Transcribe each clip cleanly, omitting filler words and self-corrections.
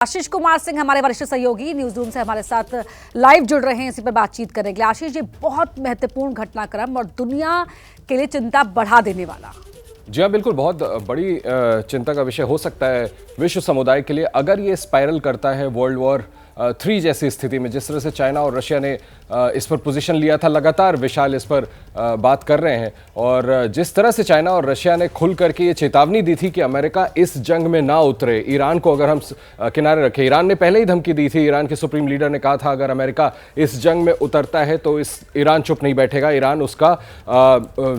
आशीष कुमार सिंह हमारे वरिष्ठ सहयोगी न्यूज रूम से हमारे साथ लाइव जुड़ रहे हैं इसी पर बातचीत करने के लिए। आशीष, ये बहुत महत्वपूर्ण घटनाक्रम और दुनिया के लिए चिंता बढ़ा देने वाला। जी हाँ, बिल्कुल बहुत बड़ी चिंता का विषय हो सकता है विश्व समुदाय के लिए अगर ये स्पाइरल करता है वर्ल्ड वॉर 3 जैसी स्थिति में। जिस तरह से चाइना और रशिया ने इस पर पोजीशन लिया था, लगातार विशाल इस पर बात कर रहे हैं, और जिस तरह से चाइना और रशिया ने खुल करके ये चेतावनी दी थी कि अमेरिका इस जंग में ना उतरे, ईरान को अगर हम किनारे रखें। ईरान ने पहले ही धमकी दी थी, ईरान के सुप्रीम लीडर ने कहा था अगर अमेरिका इस जंग में उतरता है तो ईरान चुप नहीं बैठेगा, ईरान उसका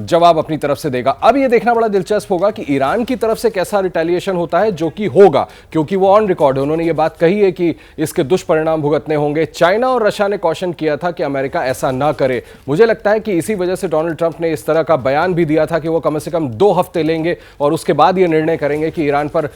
जवाब अपनी तरफ से देगा। अब ये देखना बड़ा दिलचस्प होगा कि ईरान की तरफ से कैसा रिटेलिएशन होता है, जो कि होगा, क्योंकि वो ऑन रिकॉर्ड है, उन्होंने ये बात कही है कि इसके दुष्परिणाम भुगतने होंगे। चाइना और रशिया ने कॉशन किया था कि अमेरिका ऐसा ना करे। मुझे लगता है कि इसी वजह से डोनाल्ड ट्रंप ने इस तरह का बयान भी दिया था कि वो कम से कम 2 हफ्ते लेंगे और उसके बाद ये निर्णय करेंगे कि ईरान पर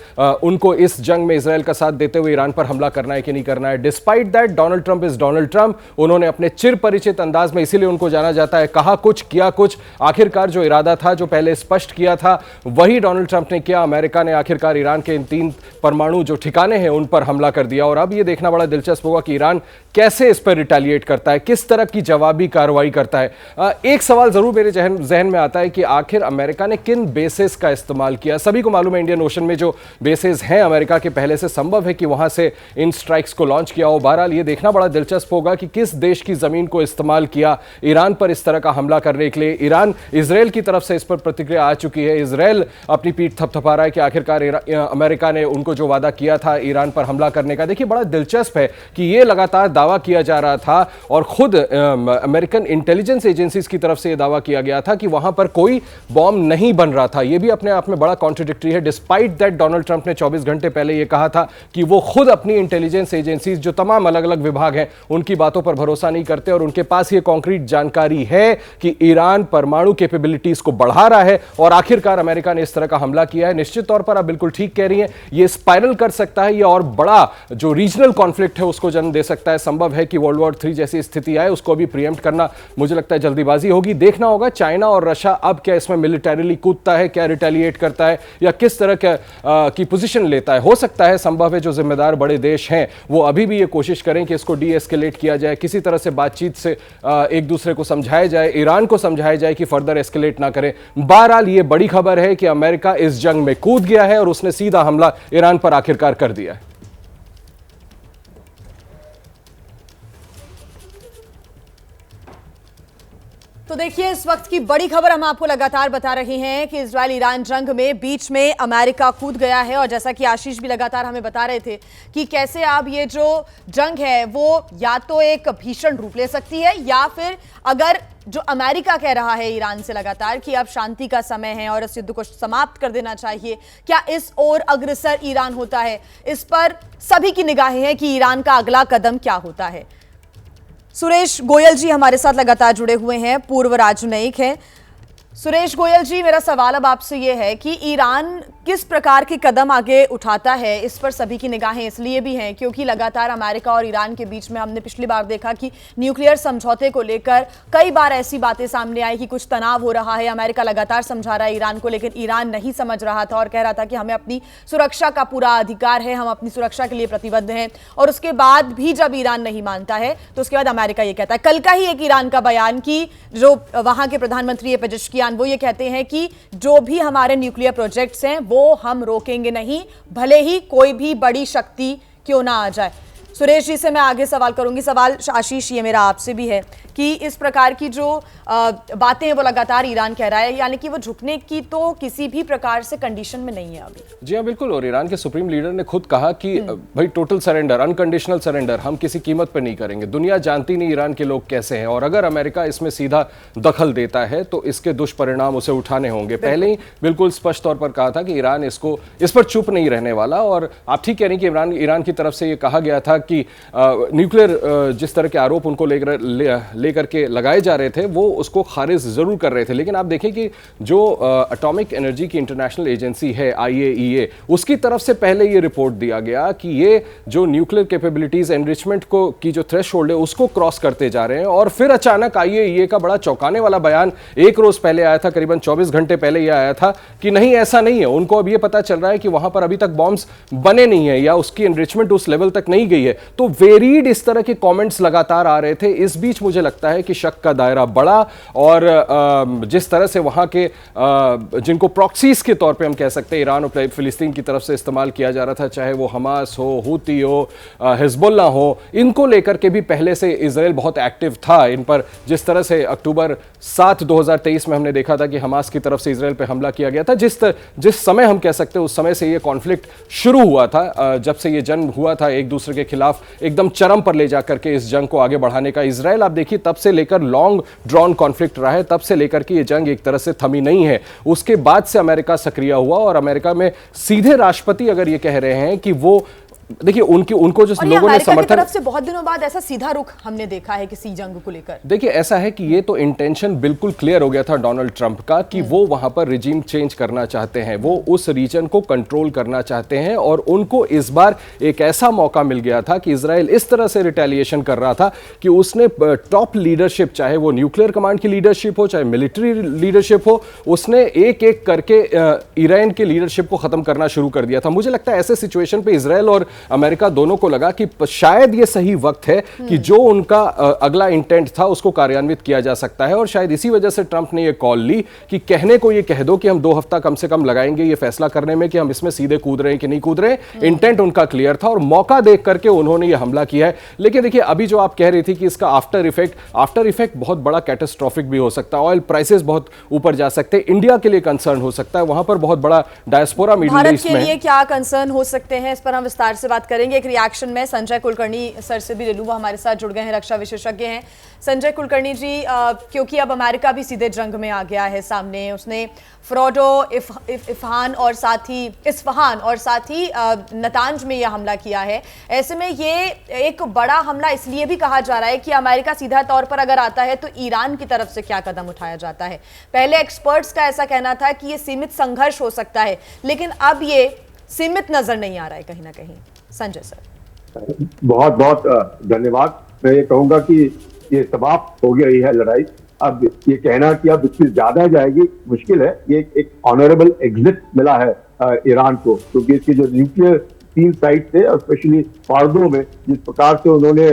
उनको इस जंग में इजराइल का साथ देते हुए ईरान पर हमला करना है कि नहीं करना है। Despite that, Donald Trump is Donald Trump. उन्होंने अपने चिर परिचित अंदाज में, इसीलिए उनको जाना जाता है, कहा कुछ किया कुछ। आखिरकार जो इरादा था, जो पहले स्पष्ट किया था, वही डोनाल्ड ट्रंप ने किया। अमेरिका ने आखिरकार ईरान के इन 3 परमाणु जो ठिकाने हैं उन पर हमला कर दिया। और अब ये देखना बड़ा दिलचस्प होगा कि ईरान कैसे इस पर रिटेलिएट करता है, किस तरह की जवाबी कार्रवाई करता है। एक सवाल जरूर मेरे जहन में आता है कि आखिर अमेरिका ने किन बेसेस का इस्तेमाल किया। सभी को मालूम है इंडियन ओशन में जो बेसेस हैं अमेरिका के, पहले से संभव है कि वहां से इन स्ट्राइक्स को लॉन्च किया हो। बहरहाल ये देखना बड़ा दिलचस्प होगा कि किस देश की जमीन को इस्तेमाल किया ईरान पर इस तरह का हमला करने के लिए। ईरान, इजराइल की तरफ से इस पर प्रतिक्रिया आ चुकी है। इजराइल अपनी पीठ थपथपा रहा है कि आखिरकार अमेरिका ने उनको जो वादा किया था ईरान पर हमला करने का। देखिए, बड़ा दिलचस्प है कि ये लगातार दावा किया जा रहा था और खुद अमेरिकन इंटेलिजेंस एजेंसीज की तरफ से यह दावा किया गया था कि वहां पर कोई बॉम्ब नहीं बन रहा था। यह भी अपने आप में बड़ा कॉन्ट्रडिक्टरी है। डिस्पाइट दैट, डोनाल्ड ट्रंप ने 24 घंटे पहले यह कहा था कि वो खुद अपनी इंटेलिजेंस एजेंसीज, जो तमाम अलग अलग विभाग हैं, उनकी बातों पर भरोसा नहीं करते और उनके पास यह कॉन्क्रीट जानकारी है कि ईरान परमाणु कैपेबिलिटीज को बढ़ा रहा है और आखिरकार अमेरिका ने इस तरह का हमला किया है। निश्चित तौर पर आप बिल्कुल ठीक कह रही हैं, यह स्पाइरल कर सकता है, यह और बड़ा जो रीजनल कॉन्फ्लिक्ट है उसको जन्म दे सकता है। संभव है कि वर्ल्ड वॉर 3 जैसी स्थिति आए, उसको भी प्रीएम्प्ट करना मुझे लगता है जल्दीबाजी होगी। देखना होगा चाइना और रशिया अब क्या इसमें मिलिटरीली कूदता है, क्या रिटेलिएट करता है, या किस तरह की पोजीशन लेता है। हो सकता है, संभव है, जो जिम्मेदार बड़े देश हैं वो अभी भी ये कोशिश करें कि इसको डीएस्केलेट किया जाए, किसी तरह से बातचीत से एक दूसरे को समझाया जाए, ईरान को समझाया जाए कि फर्दर एस्केलेट ना करें। बहरहाल ये बड़ी खबर है कि अमेरिका इस जंग में कूद गया है और उसने सीधा हमला ईरान पर आखिरकार कर दिया है। तो देखिए, इस वक्त की बड़ी खबर हम आपको लगातार बता रहे हैं कि इजराइल ईरान जंग में बीच में अमेरिका कूद गया है। और जैसा कि आशीष भी लगातार हमें बता रहे थे कि कैसे अब ये जो जंग है वो या तो एक भीषण रूप ले सकती है, या फिर अगर जो अमेरिका कह रहा है ईरान से लगातार कि अब शांति का समय है और इस युद्ध को समाप्त कर देना चाहिए, क्या इस ओर अग्रसर ईरान होता है? इस पर सभी की निगाहें हैं कि ईरान का अगला कदम क्या होता है। सुरेश गोयल जी हमारे साथ लगातार जुड़े हुए हैं, पूर्व राजनयिक हैं। सुरेश गोयल जी, मेरा सवाल अब आपसे यह है कि ईरान किस प्रकार के कदम आगे उठाता है, इस पर सभी की निगाहें इसलिए भी हैं क्योंकि लगातार अमेरिका और ईरान के बीच में हमने पिछली बार देखा कि न्यूक्लियर समझौते को लेकर कई बार ऐसी बातें सामने आई कि कुछ तनाव हो रहा है। अमेरिका लगातार समझा रहा है ईरान को, लेकिन ईरान नहीं समझ रहा था और कह रहा था कि हमें अपनी सुरक्षा का पूरा अधिकार है, हम अपनी सुरक्षा के लिए प्रतिबद्ध हैं। और उसके बाद भी जब ईरान नहीं मानता है तो उसके बाद अमेरिका ये कहता है। कल का ही एक ईरान का बयान कि जो वहां के प्रधानमंत्री पेजेश्कियान वो ये कहते हैं कि जो भी हमारे न्यूक्लियर प्रोजेक्ट्स हैं वो हम रोकेंगे नहीं, भले ही कोई भी बड़ी शक्ति क्यों ना आ जाए। सुरेश जी से मैं आगे सवाल करूंगी। सवाल आशीष ये मेरा आपसे भी है कि इस प्रकार की जो बातें हैं वो लगातार ईरान कह रहा है, यानी कि वो झुकने की तो किसी भी प्रकार से कंडीशन में नहीं है अभी। जी हाँ, बिल्कुल। और ईरान के सुप्रीम लीडर ने खुद कहा कि भाई टोटल सरेंडर, अनकंडीशनल सरेंडर हम किसी कीमत पर नहीं करेंगे। दुनिया जानती नहीं ईरान के लोग कैसे हैं, और अगर अमेरिका इसमें सीधा दखल देता है तो इसके दुष्परिणाम उसे उठाने होंगे। पहले ही बिल्कुल स्पष्ट तौर पर कहा था कि ईरान इस पर चुप नहीं रहने वाला। और आप ठीक कह रही हैं कि ईरान की तरफ से ये कहा गया था कि न्यूक्लियर जिस तरह के आरोप उनको लेकर के लगाए जा रहे थे वो उसको खारिज जरूर कर रहे थे। लेकिन आप देखें कि जो एटॉमिक एनर्जी की इंटरनेशनल एजेंसी है IAEA, उसकी तरफ से पहले ये रिपोर्ट दिया गया कि ये जो न्यूक्लियर कैपेबिलिटीज एनरिचमेंट को की जो थ्रेशहोल्ड है उसको क्रॉस करते जा रहे हैं। और फिर अचानक IAEA का बड़ा चौंकाने वाला बयान एक रोज पहले आया था, करीबन 24 घंटे पहले यह आया था कि नहीं ऐसा नहीं है। उनको अब यह पता चल रहा है कि वहां पर अभी तक बॉम्ब्स बने नहीं है या उसकी एनरिचमेंट उस लेवल तक नहीं गई है। तो वेरीड इस तरह के कमेंट्स लगातार आ रहे थे। इस बीच मुझे लगता है कि शक का दायरा बढ़ा और जिस तरह से वहां के जिनको प्रॉक्सीज के तौर पे हम कह सकते हैं ईरान और फिलिस्तीन की तरफ से इस्तेमाल किया जा रहा था, चाहे वो हमास हो, हूती हो, हिजबुल्लाह हो, इनको लेकर के भी पहले से इजराइल बहुत एक्टिव था। इन पर जिस तरह से अक्टूबर 7, 2023 में हमने देखा था कि हमास की तरफ से इजराइल पे हमला किया गया था, जिस समय हम कह सकते हैं उस समय से ये कॉन्फ्लिक्ट शुरू हुआ था। जब से ये जंग हुआ था एक दूसरे के खिलाफ एकदम चरम पर ले जाकर के इस जंग को आगे बढ़ाने का इजराइल, आप देखिए तब से लेकर लॉन्ग ड्रॉन कॉन्फ्लिक्ट रहा है, तब से लेकर के ये जंग एक तरह से थमी नहीं है। उसके बाद से अमेरिका सक्रिय हुआ और अमेरिका में सीधे राष्ट्रपति अगर ये कह रहे हैं कि वो देखिए उनको जो लोगों ने समर्थन तरफ से बहुत दिनों बाद ऐसा सीधा रुख हमने देखा है किसी जंग को लेकर। देखिए ऐसा है कि ये तो इंटेंशन बिल्कुल क्लियर हो गया था डोनाल्ड ट्रंप का कि वो वहां पर रिजीम चेंज करना चाहते हैं, वो उस रीजन को कंट्रोल करना चाहते हैं और उनको इस बार एक ऐसा मौका मिल गया था कि इजराइल इस तरह से रिटेलिएशन कर रहा था कि उसने टॉप लीडरशिप, चाहे वो न्यूक्लियर कमांड की लीडरशिप हो, चाहे मिलिट्री लीडरशिप हो, उसने एक एक करके ईरान के लीडरशिप को खत्म करना शुरू कर दिया था। मुझे लगता है ऐसे सिचुएशन पे इजराइल और अमेरिका दोनों को लगा कि शायद ये सही वक्त है कि जो उनका अगला इंटेंट था उसको कार्यान्वित किया जा सकता है। और शायद इसी वजह से ट्रंप ने ये कॉल ली कि कहने को ये कह दो कि हम 2 हफ्ता कम से कम लगाएंगे ये फैसला करने में कि हम इसमें सीधे कूद रहे हैं कि नहीं कूद रहे हैं। इंटेंट उनका क्लियर था और मौका देख करके उन्होंने ये हमला किया है। लेकिन देखिए अभी जो आप कह रही थी कि इसका आफ्टर इफेक्ट बहुत बड़ा कैटास्ट्रोफिक भी हो सकता है, ऑयल प्राइसेस बहुत ऊपर जा सकते हैं, इंडिया के लिए कंसर्न हो सकता है, वहां पर बहुत बड़ा डायस्पोरा मिडिल ईस्ट में भारत के लिए क्या कंसर्न हो सकते हैं, इस पर हम विस्तार से बात करेंगे। एक रिएक्शन में संजय कुलकर्णी सर से भी ले लूं, वो हमारे साथ जुड़ गए हैं, रक्षा विशेषज्ञ हैं। संजय कुलकर्णी जी, क्योंकि अब अमेरिका भी सीधे जंग में आ गया है सामने, उसने फ्रोडो, इस्फहान और साथ ही नतांज में यह हमला किया है। ऐसे में ये एक बड़ा हमला इसलिए भी कहा जा रहा है कि अमेरिका सीधा तौर पर अगर आता है तो ईरान की तरफ से क्या कदम उठाया जाता है। पहले एक्सपर्ट्स का ऐसा कहना था कि ये सीमित संघर्ष हो सकता है, लेकिन अब ये सीमित नजर नहीं आ रहा है कहीं ना कहीं। संजय सर, बहुत बहुत धन्यवाद। मैं ये कहूंगा कि ये समाप्त हो गई है लड़ाई। अब ये कहना कि अब इससे ज्यादा जाएगी मुश्किल है। ये एक ऑनरेबल एग्जिट मिला है ईरान को, क्योंकि इसके जो न्यूक्लियर 3 साइट थे और स्पेशली फार्दो में जिस प्रकार से उन्होंने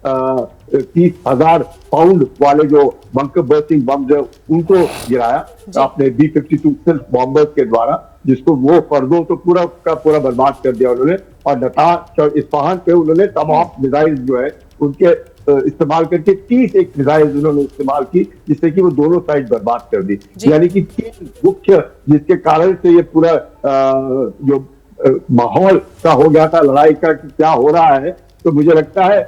30,000 पाउंड वाले जो बंकर बर्स्टिंग बम्स है उनको गिराया अपने B-52 सिल्फ बॉम्बर्स के द्वारा, जिसको वो फर्दों तो पूरा का पूरा बर्बाद कर दिया उन्होंने। और नतांज और इस्फहान पे उन्होंने तमाम मिसाइल जो है उनके इस्तेमाल करके 30 मिसाइल उन्होंने इस्तेमाल की, जिससे कि वो दोनों साइड बर्बाद कर दी। यानी कि 3 मुख्य जिसके कारण से ये पूरा जो माहौल का हो गया था लड़ाई का कि क्या हो रहा है। तो मुझे लगता है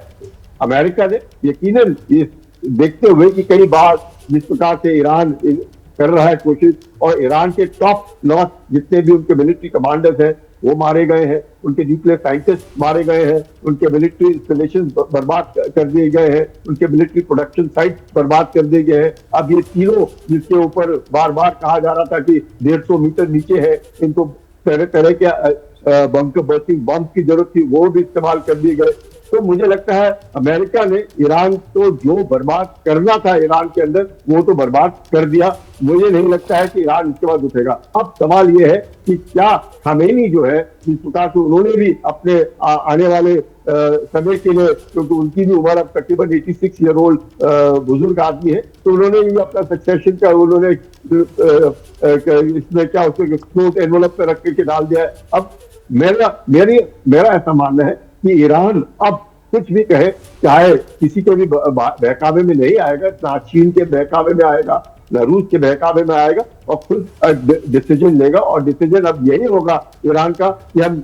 अमेरिका ने यकीनन ये देखते हुए कि कई बार जिस प्रकार से ईरान कर रहा है कोशिश, और ईरान के टॉप नॉच जितने भी उनके मिलिट्री कमांडर्स हैं वो मारे गए हैं, उनके न्यूक्लियर साइंटिस्ट मारे गए हैं, उनके मिलिट्री इंस्टॉलेशन बर्बाद कर दिए गए हैं, उनके मिलिट्री प्रोडक्शन साइट बर्बाद कर दिए गए हैं। अब ये तीनों जिसके ऊपर बार बार कहा जा रहा था कि 150 मीटर नीचे है, इनको तरह तरह के बंकर बर्स्टिंग बम की जरूरत थी, वो भी इस्तेमाल कर दिए गए। तो मुझे लगता है अमेरिका ने ईरान को जो बर्बाद करना था ईरान के अंदर वो तो बर्बाद कर दिया। मुझे नहीं लगता है कि ईरान इसके बाद उठेगा। अब सवाल ये है कि क्या खामेनी जो है जिस प्रकार से उन्होंने भी अपने आने वाले समय के लिए, क्योंकि उनकी भी उम्र अब तकरीबन 86 ईयर ओल्ड बुजुर्ग आदमी है, तो उन्होंने भी अपना सक्सेशन का उन्होंने इसमें क्या उसको क्लोज एनवेलप पे रख के डाल दिया है। अब मेरा ऐसा मानना है कि ईरान अब कुछ भी कहे, चाहे किसी के भी बहकावे में नहीं आएगा, ना चीन के बहकावे में आएगा, ना रूस के बहकावे में आएगा, और खुद डिसीजन लेगा। और डिसीजन अब यही होगा ईरान का कि हम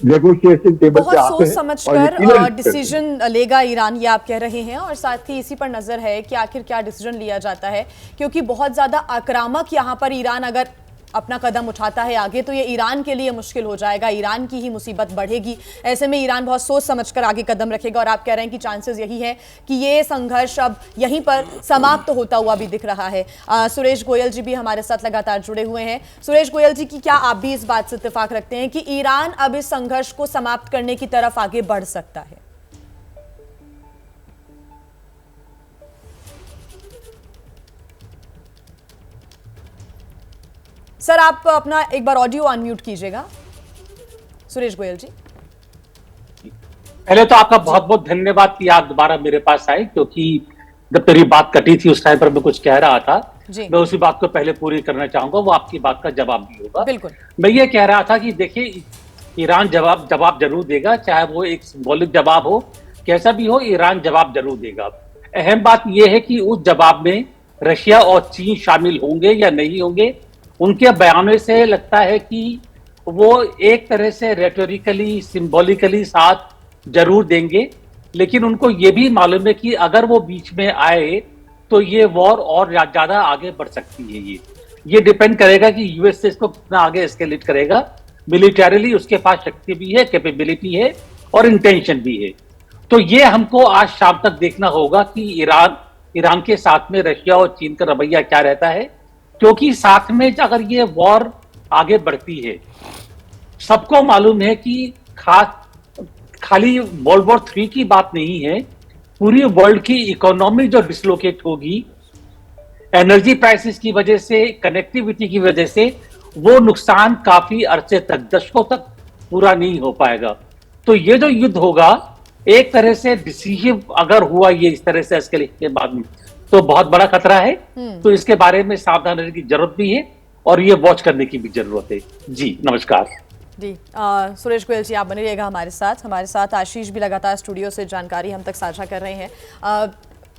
नेगोशिएशन टेबल पे आते हैं, समझकर डिसीजन लेगा ईरान, ये आप कह रहे हैं। और साथ ही इसी पर नजर है कि आखिर क्या डिसीजन लिया जाता है, क्योंकि बहुत ज्यादा आक्रामक यहाँ पर ईरान अगर अपना कदम उठाता है आगे, तो ये ईरान के लिए मुश्किल हो जाएगा, ईरान की ही मुसीबत बढ़ेगी। ऐसे में ईरान बहुत सोच समझकर आगे कदम रखेगा और आप कह रहे हैं कि चांसेस यही है कि ये संघर्ष अब यहीं पर समाप्त होता हुआ भी दिख रहा है। सुरेश गोयल जी भी हमारे साथ लगातार जुड़े हुए हैं। सुरेश गोयल जी, की क्या आप भी इस बात से इत्तेफाक रखते हैं कि ईरान अब इस संघर्ष को समाप्त करने की तरफ आगे बढ़ सकता है? सर, आप अपना एक बार ऑडियो अनम्यूट कीजिएगा। सुरेश गोयल जी, पहले तो आपका बहुत बहुत धन्यवाद कि आप दोबारा मेरे पास आए, क्योंकि जब मेरी बात कटी थी उस टाइम पर मैं कुछ कह रहा था। मैं उसी बात को पहले पूरी करना चाहूंगा, वो आपकी बात का जवाब भी होगा। बिल्कुल। मैं ये कह रहा था कि देखिए, ईरान जवाब जरूर देगा, चाहे वो एक सिंबॉलिक जवाब हो, कैसा भी हो, ईरान जवाब जरूर देगा। अहम बात यह है कि उस जवाब में रशिया और चीन शामिल होंगे या नहीं होंगे। उनके बयानों से लगता है कि वो एक तरह से रेटोरिकली, सिंबॉलिकली साथ जरूर देंगे, लेकिन उनको ये भी मालूम है कि अगर वो बीच में आए तो ये वॉर और ज्यादा आगे बढ़ सकती है। ये डिपेंड करेगा कि यूएस से इसको कितना आगे एस्केलेट करेगा। मिलिटरीली उसके पास शक्ति भी है, कैपेबिलिटी है और इंटेंशन भी है। तो ये हमको आज शाम तक देखना होगा कि ईरान के साथ में रशिया और चीन का रवैया क्या रहता है, क्योंकि साथ में अगर ये वॉर आगे बढ़ती है, सबको मालूम है कि खाली वर्ल्ड वॉर 3 की बात नहीं है, पूरी वर्ल्ड की इकोनॉमी जो डिसलोकेट होगी एनर्जी प्राइसेस की वजह से, कनेक्टिविटी की वजह से, वो नुकसान काफी अरसे तक, दशकों तक पूरा नहीं हो पाएगा। तो ये जो युद्ध होगा एक तरह से डिसीजिव अगर हुआ ये इस तरह से एस्केलेट के बाद में, तो बहुत बड़ा खतरा है। तो इसके बारे में सावधान रहने की जरूरत भी है और ये वॉच करने की भी जरूरत है। जी नमस्कार जी। सुरेश गोयल जी, आप बने रहिएगा हमारे साथ आशीष भी लगातार स्टूडियो से जानकारी हम तक साझा कर रहे हैं।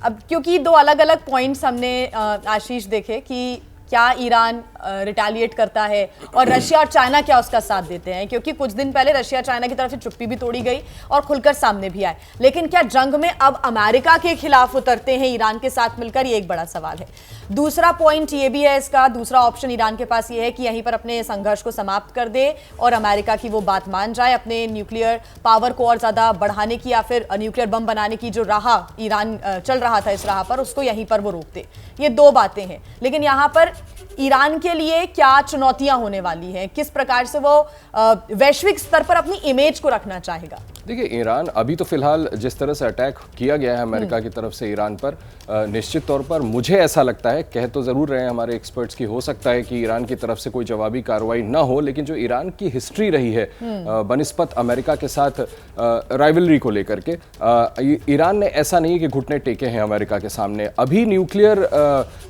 अब क्योंकि दो अलग अलग पॉइंट्स हमने आशीष देखे कि क्या ईरान रिटेलिएट करता है और रशिया और चाइना क्या उसका साथ देते हैं, क्योंकि कुछ दिन पहले रशिया चाइना की तरफ से चुप्पी भी तोड़ी गई और खुलकर सामने भी आए। लेकिन क्या जंग में अब अमेरिका के खिलाफ उतरते हैं ईरान के साथ मिलकर, ये एक बड़ा सवाल है। दूसरा पॉइंट ये भी है इसका, दूसरा ऑप्शन ईरान के पास ये है कि यहीं पर अपने संघर्ष को समाप्त कर दे और अमेरिका की वो बात मान जाए, अपने न्यूक्लियर पावर को और ज्यादा बढ़ाने की या फिर न्यूक्लियर बम बनाने की जो राह ईरान चल रहा था, इस राह पर उसको यहीं पर वो रोक दे। ये दो बातें हैं, लेकिन यहाँ पर ईरान के लिए क्या चुनौतियां होने वाली हैं, किस प्रकार से वो वैश्विक स्तर पर अपनी इमेज को रखना चाहेगा? देखिए, ईरान अभी तो फिलहाल जिस तरह से अटैक किया गया है अमेरिका की तरफ से ईरान पर, निश्चित तौर पर मुझे ऐसा लगता है, कह तो जरूर रहे हैं हमारे एक्सपर्ट्स की, हो सकता है कि ईरान की तरफ से कोई जवाबी कार्रवाई ना हो, लेकिन जो ईरान की हिस्ट्री रही है बनिस्पत अमेरिका के साथ राइवलरी को लेकर के, ईरान ने ऐसा नहीं है कि घुटने टेके हैं अमेरिका के सामने। अभी न्यूक्लियर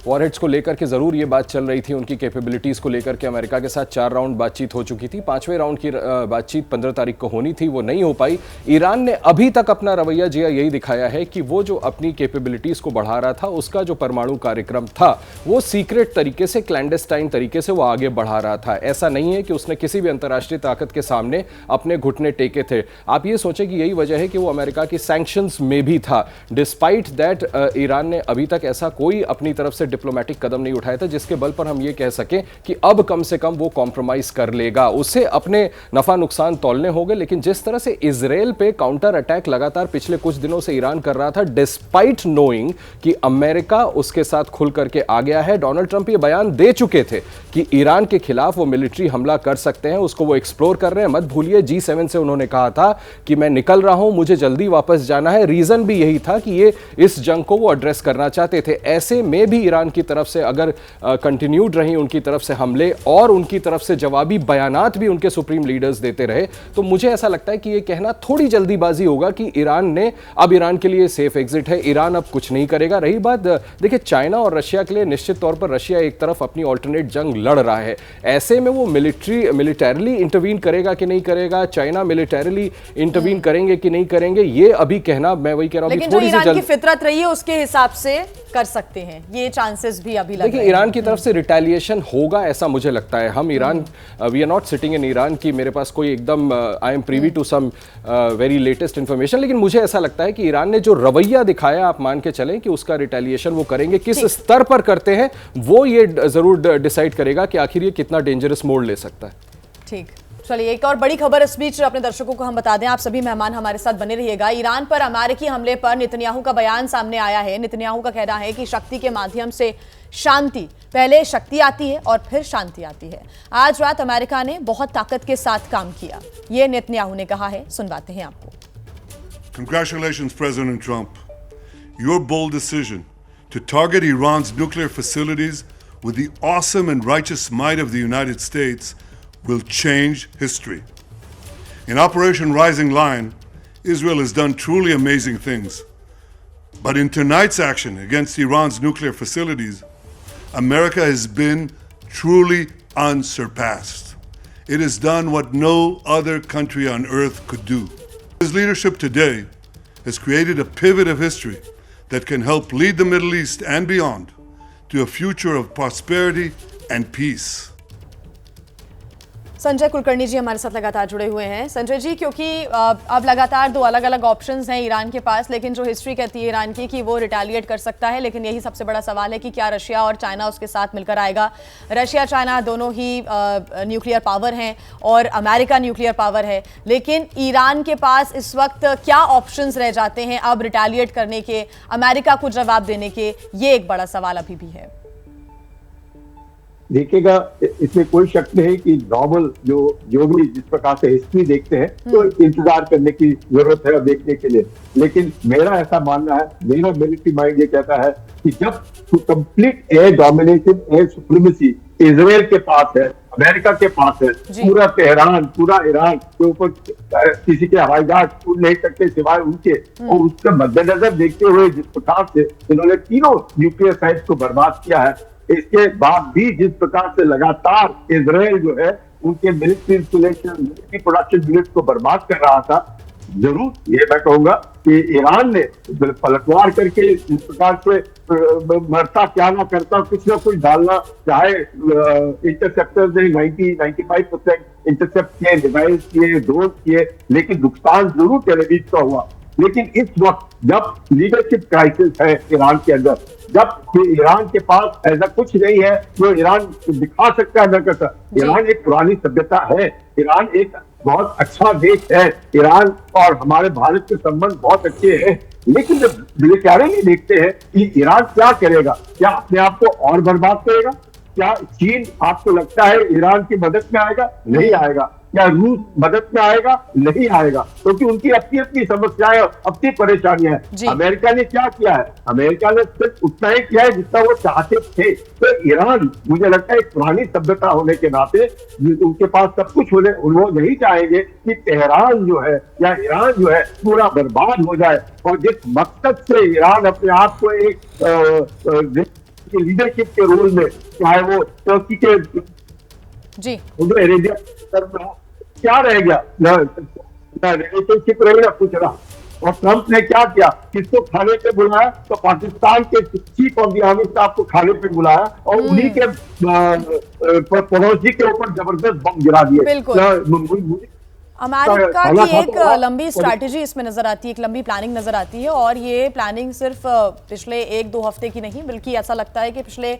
वॉरहेड्स को लेकर के जरूर ये बात चल रही थी, उनकी कैपेबिलिटीज को लेकर के अमेरिका के साथ 4 राउंड बातचीत हो चुकी थी। 5वें राउंड की बातचीत 15 तारीख को होनी थी, वो नहीं हो पाई। ईरान ने अभी तक अपना रवैया जिया यही दिखाया है कि वो जो अपनी कैपेबिलिटीज को बढ़ा रहा था, उसका जो परमाणु कार्यक्रम था वो सीक्रेट तरीके से, क्लैंडेस्टाइन तरीके से वो आगे बढ़ा रहा था। ऐसा नहीं है कि उसने किसी भी अंतर्राष्ट्रीय ताकत के सामने अपने घुटने टेके थे। आप ये सोचें कि यही वजह है कि वो अमेरिका की सैंक्शंस में भी था। डिस्पाइट दैट ईरान ने अभी तक ऐसा कोई अपनी तरफ से डिप्लोमेटिक कदम नहीं उठाया था जिसके बल पर हम ये कह सकें कि अब कम से कम वो कॉम्प्रोमाइज कर लेगा। उसे अपने नफा नुकसान तौलने होंगे, लेकिन जिस तरह से इजराइल पे काउंटर अटैक लगातार पिछले कुछ दिनों से ईरान कर रहा था, डिस्पाइट नोइंग कि अमेरिका उसके साथ खुल करके आ गया है। डोनाल्ड ट्रंप ये बयान दे चुके थे कि ईरान के खिलाफ वो मिलिट्री हमला कर सकते हैं, उसको वो एक्सप्लोर कर रहे हैं। मत भूलिए, G7 से उन्होंने कहा था कि मैं निकल रहा हूं, मुझे जल्दी वापस जाना है। रीजन भी यही था कि ये इस जंग को वो एड्रेस करना चाहते थे। ऐसे में भी ईरान की तरफ से अगर कंटिन्यूड रही उनकी तरफ से हमले और उनकी तरफ से जवाबी बयानात भी उनके सुप्रीम लीडर्स देते रहे, तो मुझे ऐसा लगता है कि ये कहना थोड़ी जल्दीबाजी होगा कि ईरान के लिए सेफ एग्जिट है, ईरान अब कुछ नहीं करेगा। रही बात, देखिए, चाइना और रशिया के लिए निश्चित तौर पर रशिया एक तरफ अपनी ऑल्टरनेट जंग लड़ रहा है। ऐसे में वो मिलिटरीली इंटरवीन करेगा कि नहीं करेगा, चाइना मिलिटरीली इंटरवीन करेंगे कि नहीं करेंगे, ये अभी कहना, मैं वही कह रहा हूं, लेकिन जो ईरान की फितरत रही है उसके हिसाब से कर सकते हैं, ये चांसेस भी अभी लग रहे हैं। देखिए, ईरान की तरफ से रिटेलिएशन होगा ऐसा मुझे लगता है। हम Iran, we are not sitting in Iran की मेरे पास कोई एकदम I am privy to some very latest information. लेकिन मुझे ऐसा लगता है कि ईरान ने जो रवैया दिखाया, आप मान के चलें कि उसका रिटेलिएशन वो करेंगे, किस स्तर पर करते हैं वो ये जरूर डिसाइड करेगा कि आखिर ये कितना डेंजरस मोड़ ले सकता है। ठीक, चलिए एक और बड़ी खबर इस बीच अपने दर्शकों को हम बता दें, आप सभी मेहमान हमारे साथ बने रहिएगा। ईरान पर अमेरिकी हमले पर नेतन्याहू का बयान सामने आया है। नेतन्याहू का कहना है कि शक्ति के माध्यम से शांति, पहले शक्ति आती है और फिर शांति आती है। आज रात अमेरिका ने बहुत ताकत के साथ काम किया, ये नेतन्याहू ने कहा है, सुनवाते हैं आपको। Congratulations, President Trump. Your bold decision to target Iran's nuclear facilities with the awesome and righteous might of the United States will change history. In Operation Rising Lion, Israel has done truly amazing things. But in tonight's action against Iran's nuclear facilities, America has been truly unsurpassed. It has done what no other country on earth could do. His leadership today has created a pivot of history that can help lead the Middle East and beyond to a future of prosperity and peace. Sanjay Kulkarni जी हमारे साथ लगातार जुड़े हुए हैं। संजय जी, क्योंकि अब लगातार दो अलग अलग ऑप्शंस हैं ईरान के पास, लेकिन जो हिस्ट्री कहती है ईरान की कि वो रिटेलिएट कर सकता है, लेकिन यही सबसे बड़ा सवाल है कि क्या रशिया और चाइना उसके साथ मिलकर आएगा। रशिया चाइना दोनों ही न्यूक्लियर पावर हैं और अमेरिका न्यूक्लियर पावर है, लेकिन ईरान के पास इस वक्त क्या ऑप्शंस रह जाते हैं अब रिटेलिएट करने के, अमेरिका को जवाब देने के? ये एक बड़ा सवाल अभी भी है। देखिएगा, इसमें कोई शक नहीं कि नॉर्मल जो भी जिस प्रकार से हिस्ट्री देखते हैं तो इंतजार करने की जरूरत है देखने के लिए। लेकिन मेरा ऐसा मानना है, मेरा मिलिट्री माइंड ये कहता है कि जब complete air domination, air supremacy Israel के पास है, अमेरिका के पास है, पूरा तेहरान, पूरा ईरान के ऊपर किसी के हवाई जहाज उड़ नहीं सकते सिवाय उनके, और उसके मद्देनजर देखते हुए जिस प्रकार से इन्होंने तीनों न्यूक्लियर साइट्स को बर्बाद किया है, इसके बाद भी जिस प्रकार से लगातार इजराइल जो है उनके military installation, military production unit को बर्बाद कर रहा था, जरूर ये मैं कहूंगा कि ईरान ने पलटवार करके इस प्रकार से मरता क्या ना करता कुछ ना कुछ डालना, चाहे इंटरसेप्टर्स ने 90-95% इंटरसेप्ट किए, डिवाइस किए, ड्रोन किए, लेकिन नुकसान जरूर टेलीविजन का हुआ। लेकिन इस वक्त जब लीडरशिप क्राइसिस है ईरान के अंदर, जब ईरान के पास ऐसा कुछ नहीं है जो ईरान दिखा सकता है न करता, ईरान एक पुरानी सभ्यता है, ईरान एक बहुत अच्छा देश है, ईरान और हमारे भारत के संबंध बहुत अच्छे हैं, लेकिन जब मिलिटरी देखते हैं कि ईरान क्या करेगा, क्या अपने आप को और बर्बाद करेगा? क्या चीन आपको लगता है ईरान की मदद में आएगा? नहीं आएगा। क्या रूस मदद में आएगा? नहीं आएगा, क्योंकि उनकी अपनी अपनी समस्याएं और अपनी परेशानियां हैं। अमेरिका ने क्या किया है? अमेरिका ने सिर्फ उतना ही किया है जितना वो चाहते थे। तो ईरान, मुझे लगता है एक पुरानी सभ्यता होने के नाते उनके पास सब कुछ होने, वो नहीं चाहेंगे कि तेहरान जो है या ईरान जो है पूरा बर्बाद हो जाए। और जिस मकसद से ईरान अपने आप को एक लीडरशिप के रोल में, चाहे वो तुर्की के अरेबिया क्या रह गया, ना रिलेशनशिप रह गया, कुछ रहा। और ट्रंप ने क्या किया? किसको खाने पे बुलाया? तो पाकिस्तान के chief of the army staff को खाने पे बुलाया और उन्हीं के पड़ोसी के ऊपर जबरदस्त बम गिरा दिए। अमेरिका की एक लंबी स्ट्रैटेजी इसमें नजर आती है, एक लंबी प्लानिंग नजर आती है, और ये प्लानिंग सिर्फ पिछले 1-2 हफ्ते की नहीं, बल्कि ऐसा लगता है कि पिछले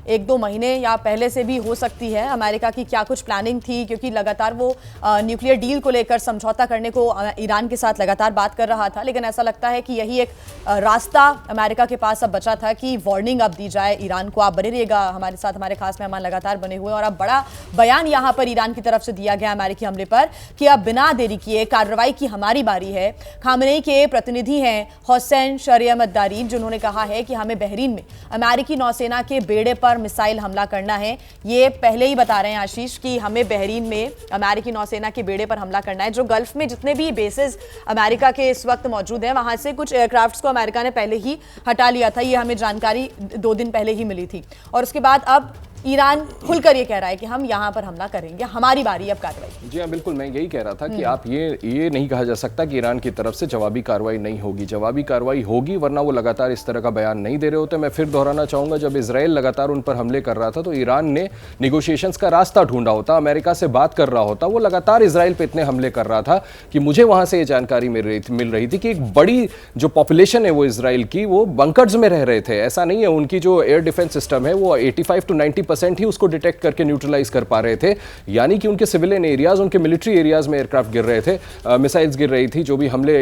1-2 महीने या पहले से भी हो सकती है। अमेरिका की क्या कुछ प्लानिंग थी, क्योंकि लगातार वो न्यूक्लियर डील को लेकर समझौता करने को ईरान के साथ लगातार बात कर रहा था, लेकिन ऐसा लगता है कि यही एक रास्ता अमेरिका के पास अब बचा था कि वार्निंग अब दी जाए ईरान को। आप बने रहिएगा हमारे साथ, हमारे खास मेहमान लगातार बने हुए, और अब बड़ा बयान यहाँ पर ईरान की तरफ से दिया गया अमेरिकी हमले पर कि अब बिना देरी किए कार्रवाई की हमारी बारी है। खामनेई के प्रतिनिधि हैं हुसैन शरियमतदारी, जिन्होंने कहा है कि हमें बहरीन में अमेरिकी नौसेना के बेड़े पर मिसाइल हमला करना है। ये पहले ही बता रहे हैं आशीष कि हमें बहरीन में अमेरिकी नौसेना के बेड़े पर हमला करना है। जो गल्फ में जितने भी बेसेस अमेरिका के इस वक्त मौजूद हैं, वहां से कुछ एयरक्राफ्ट्स को अमेरिका ने पहले ही हटा लिया था, ये हमें जानकारी 2 दिन पहले ही मिली थी। और उसके बाद अब ईरान खुलकर ये कह रहा है कि हम यहां पर हमला करेंगे, हमारी बारी अब कार्रवाई। जी हाँ, बिल्कुल, मैं यही कह रहा था कि आप ये नहीं कहा जा सकता कि ईरान की तरफ से जवाबी कार्रवाई नहीं होगी। जवाबी कार्रवाई होगी, वरना वो लगातार इस तरह का बयान नहीं दे रहे होते। मैं फिर दोहराना चाहूंगा, जब इजराइल लगातार उन पर हमले कर रहा था तो ईरान ने निगोशिएशंस का रास्ता ढूंढा होता, अमेरिका से बात कर रहा होता। वो लगातार इजराइल पे इतने हमले कर रहा था कि मुझे वहां से ये जानकारी मिल रही थी कि एक बड़ी जो पॉपुलेशन है वो इजराइल की, वो बंकर्स में रह रहे थे। ऐसा नहीं है, उनकी जो एयर डिफेंस सिस्टम है वो 85 to 90% ही उसको डिटेक्ट करके न्यूट्रलाइज कर पा रहे थे। यानी कि उनके सिविलियन एरियाज, उनके मिलिट्री एरियाज में एयरक्राफ्ट गिर रहे थे, मिसाइल्स गिर रही थी, जो भी हमले